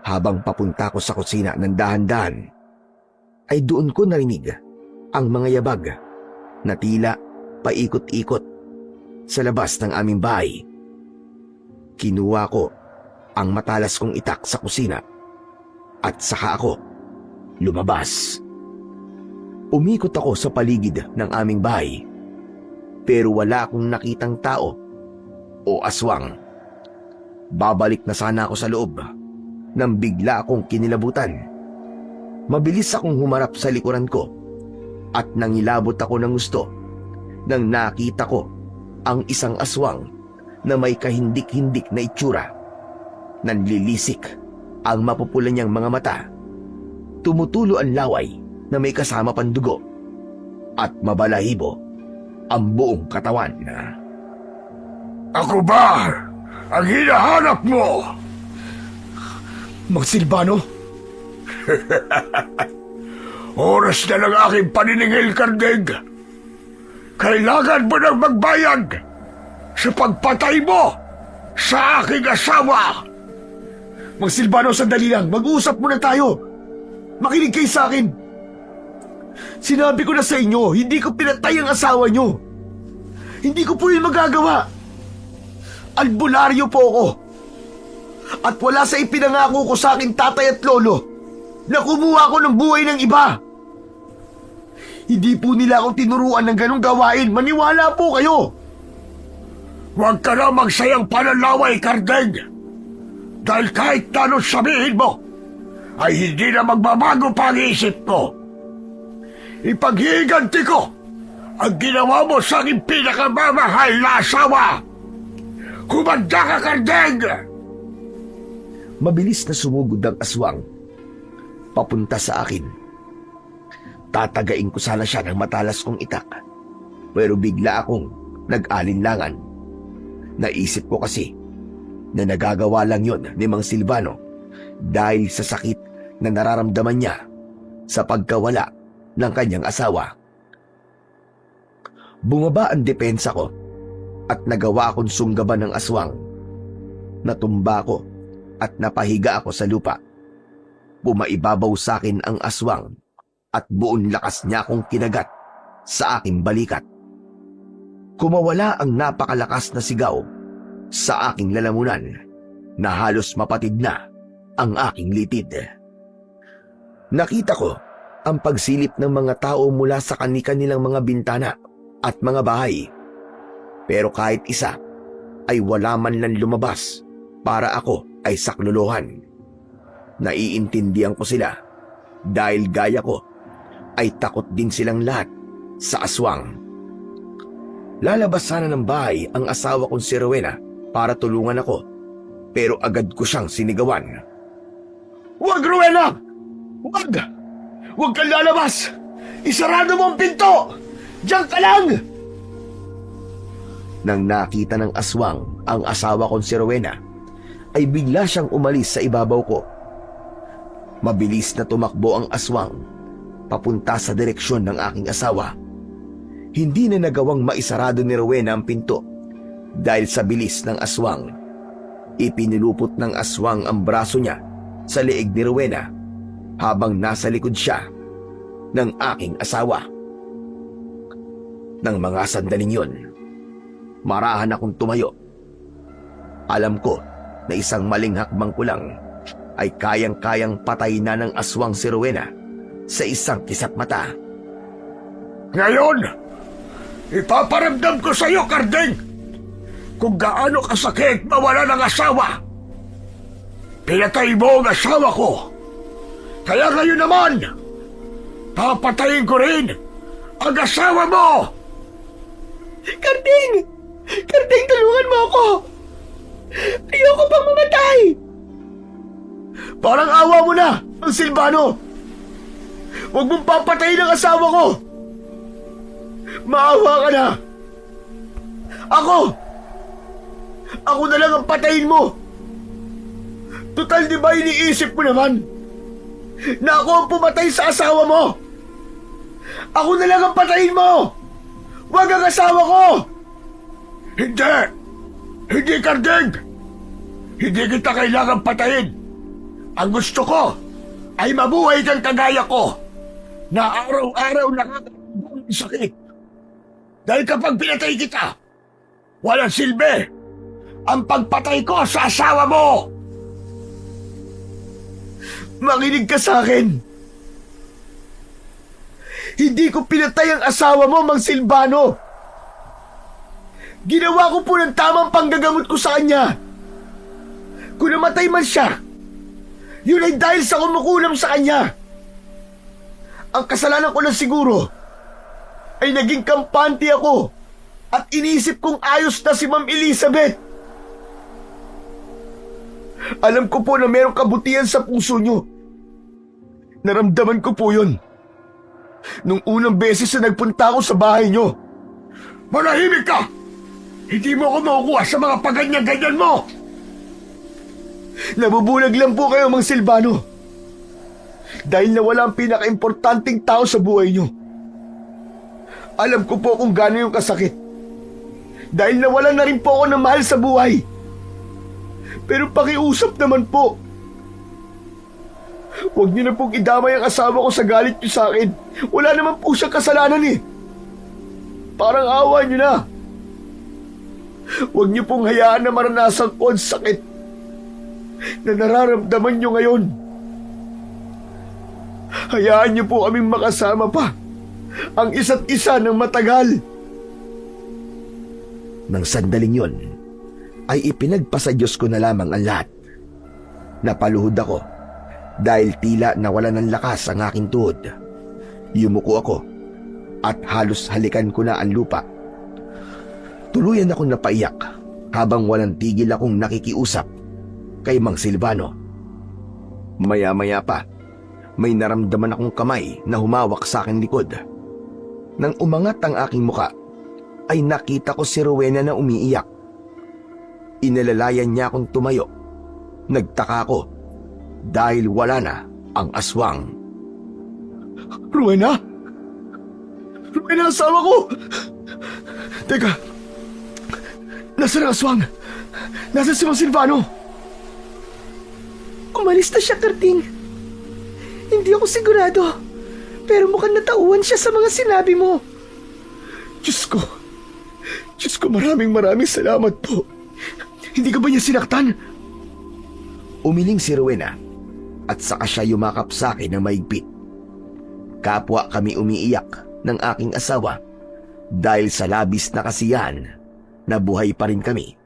Habang papunta ko sa kusina ng dahan-dahan, ay doon ko narinig ang mga yabag na tila paikot-ikot sa labas ng aming bahay. Kinuha ko ang matalas kong itak sa kusina at saka ako lumabas. Umikot ako sa paligid ng aming bahay pero wala akong nakitang tao o aswang. Babalik na sana ako sa loob nang bigla akong kinilabutan. Mabilis akong humarap sa likuran ko at nangilabot ako ng gusto nang nakita ko ang isang aswang na may kahindik-hindik na itsura. Nanlilisik ang mapupula niyang mga mata. Tumutulo ang laway na may kasama pang dugo at mabalahibo ang buong katawan. Ako ba ang hinahanap mo? Mang Silvano? Oras na ng aking paniningil, Kardeng. Kailangan mo nang magbayad sa pagpatay mo sa aking asawa. Mang Silvano, sandali lang. Mag-uusap muna tayo. Makinig kayo sa akin. Sinabi ko na sa inyo, hindi ko pinatay ang asawa nyo. Hindi ko po yun magagawa. Albularyo po ako. At wala sa ipinangako ko sa aking tatay at lolo na kumuha ko ng buhay ng iba. Hindi po nila ako tinuruan ng ganong gawain. Maniwala po kayo. Huwag ka na magsayang panalaway, Kardeng. Dahil kahit na anong sabihin mo, ay hindi na magbabago pa ang isip ko. Ipaghihiganti ko ang ginawa mo sa aking pinakamamahal na asawa. Kumanda ka, Kardeng! Mabilis na sumugod ang aswang papunta sa akin. Tatagain ko sana siya ng matalas kong itak, pero bigla akong nag-alinlangan. Naisip ko kasi na nagagawa lang yon ni Mang Silvano dahil sa sakit na nararamdaman niya sa pagkawala ng kanyang asawa. Bumaba ang depensa ko at nagawa akong sunggaban ng aswang. Natumba ko at napahiga ako sa lupa. Pumaibabaw sa akin ang aswang at buong lakas niya akong kinagat sa aking balikat. Kumawala ang napakalakas na sigaw sa aking lalamunan na halos mapatid na ang aking litid. Nakita ko ang pagsilip ng mga tao mula sa kani-kanilang mga bintana at mga bahay. Pero kahit isa ay wala man lang lumabas para ako ay saklolohan. Naiintindihan ko sila dahil gaya ko ay takot din silang lahat sa aswang. Lalabas sana ng bahay ang asawa kong si Rowena para tulungan ako, pero agad ko siyang sinigawan. Huwag, Rowena! Huwag! Huwag kang lalabas! Isarado mo ang pinto! Diyan ka lang! Nang nakita ng aswang ang asawa kong si Rowena, ay bigla siyang umalis sa ibabaw ko. Mabilis na tumakbo ang aswang papunta sa direksyon ng aking asawa. Hindi na nagawang maisarado ni Rowena ang pinto dahil sa bilis ng aswang. Ipinilupot ng aswang ang braso niya sa leeg ni Rowena habang nasa likod siya ng aking asawa. Nang mga sandaling yun, marahan akong tumayo. Alam ko na isang maling hakbang ko lang ay kayang-kayang patay na ng aswang si Rowena sa isang kisap mata. Ngayon, ipaparamdam ko sa iyo, Kardeng, kung gaano kasakit mawala ng asawa. Pinatay mo ang asawa ko. Kaya ngayon naman, papatayin ko rin ang asawa mo! Kardeng! Kardeng, tulungan mo ako! Ayoko pang mamatay! Parang awa mo na, ang Silvano! Huwag mong papatayin ang asawa ko! Maawa ka na! Ako na lang ang patayin mo! Total, di ba iniisip mo naman? na ako ang pumatay sa asawa mo. Ako na lang ang patayin mo. Huwag ang asawa ko. Hindi. Hindi, Karding. Hindi kita kailangan patayin. Ang gusto ko ay mabuhay kang kagaya ko na araw-araw nakakaramdam ng sakit. Dahil kapag pinatay kita, walang silbi ang pagpatay ko sa asawa mo. Makinig ka sa akin. Hindi ko pinatay ang asawa mo, Mang Silvano. Ginawa ko po ng tamang panggagamot ko sa kanya. Kung namatay man siya, yun ay dahil sa kumukulam sa kanya. Ang kasalanan ko na siguro ay naging kampante ako at inisip kong ayos na si Ma'am Elizabeth. Alam ko po na mayroong kabutihan sa puso niyo. Naramdaman ko po yun nung unang beses na nagpunta ako sa bahay niyo. Manahimik ka! Hindi mo ako makukuha sa mga paganyan-ganyan mo! Nabubulag lang po kayo, Mang Silvano. Dahil nawala ang pinaka-importanting tao sa buhay niyo. Alam ko po kung gaano yung kasakit. Dahil nawalan na rin po ako ng mahal sa buhay. Pero pakiusap naman po. Huwag niyo na pong idamay ang asawa ko sa galit niyo sa akin. Wala naman po siyang kasalanan eh. Parang awa niyo na. Huwag niyo pong hayaan na maranasan ko ang sakit na nararamdaman niyo ngayon. Hayaan niyo po kaming makasama pa ang isa't isa ng matagal. Nang sandaling yon, ay ipinagpasa Diyos ko na lamang ang lahat. Napaluhod ako dahil tila nawala ng lakas ang aking tuhod. Yumuko ako at halos halikan ko na ang lupa. Tuluyan akong napaiyak habang walang tigil akong nakikiusap kay Mang Silvano. Maya-maya pa, may naramdaman akong kamay na humawak sa aking likod. Nang umangat ang aking muka, ay nakita ko si Rowena na umiiyak. Inalalayan niya akong tumayo. Nagtaka ako dahil wala na ang aswang. Rowena? Rowena, asawa ko! Teka, nasaan ang aswang? Nasaan si Mang Silvano? Umalis na siya, Karding. Hindi ako sigurado. Pero mukhang natauhan siya sa mga sinabi mo. Diyos ko, maraming salamat po. Hindi ka ba niya sinaktan? Umiling si Rowena at saka siya yumakap sa akin ng mahigpit. Kapwa kami umiiyak ng aking asawa dahil sa labis na kasiyahan na buhay pa rin kami.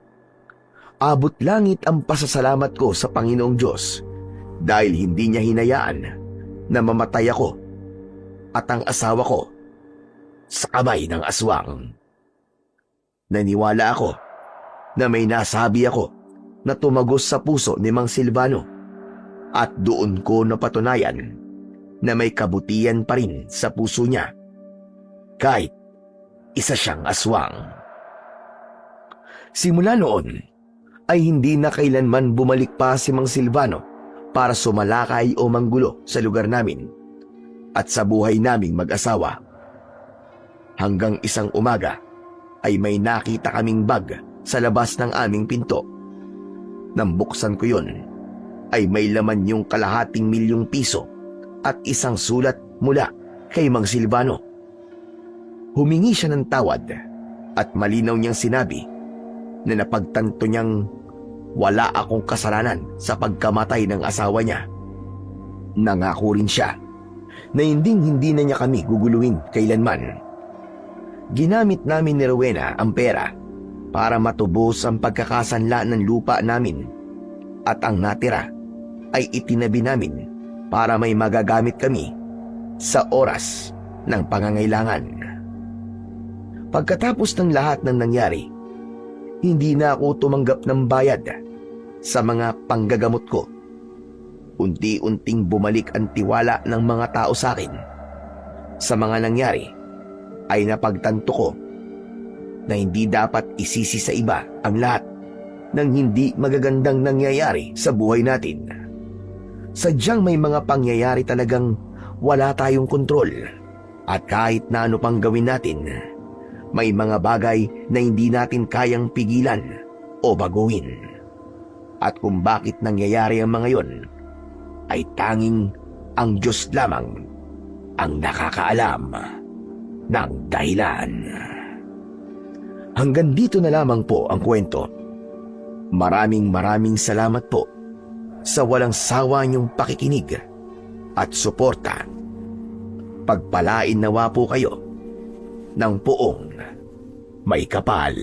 Abot langit ang pasasalamat ko sa Panginoong Diyos dahil hindi niya hinayaan na mamatay ako at ang asawa ko sa kamay ng aswang. Naniwala ako na may nasabi ako na tumagos sa puso ni Mang Silvano at doon ko napatunayan na may kabutihan pa rin sa puso niya kahit isa siyang aswang. Simula noon ay hindi na kailanman bumalik pa si Mang Silvano para sumalakay o manggulo sa lugar namin at sa buhay naming mag-asawa. Hanggang isang umaga ay may nakita kaming bag sa labas ng aming pinto. Nang buksan ko yun, ay may laman yung ₱250,000 at isang sulat mula kay Mang Silvano. Humingi siya ng tawad at malinaw niyang sinabi na napagtanto niyang wala akong kasalanan sa pagkamatay ng asawa niya. Nangako rin siya na hindi na niya kami guguluhin kailanman. Ginamit namin ni Rowena ang pera para matubos ang pagkakasanla ng lupa namin at ang natira ay itinabi namin para may magagamit kami sa oras ng pangangailangan. Pagkatapos ng lahat ng nangyari, hindi na ako tumanggap ng bayad sa mga panggagamot ko. Unti-unting bumalik ang tiwala ng mga tao sa akin. Sa mga nangyari ay napagtanto ko na hindi dapat isisi sa iba ang lahat ng hindi magagandang nangyayari sa buhay natin. Sadyang may mga pangyayari talagang wala tayong kontrol. At kahit na ano pang gawin natin, may mga bagay na hindi natin kayang pigilan o baguhin. At kung bakit nangyayari ang mga yon, ay tanging ang Diyos lamang ang nakakaalam ng dahilan. Hanggang dito na lamang po ang kwento. Maraming salamat po sa walang sawa niyong pakikinig at suporta. Pagpalain nawa po kayo ng poong may kapal.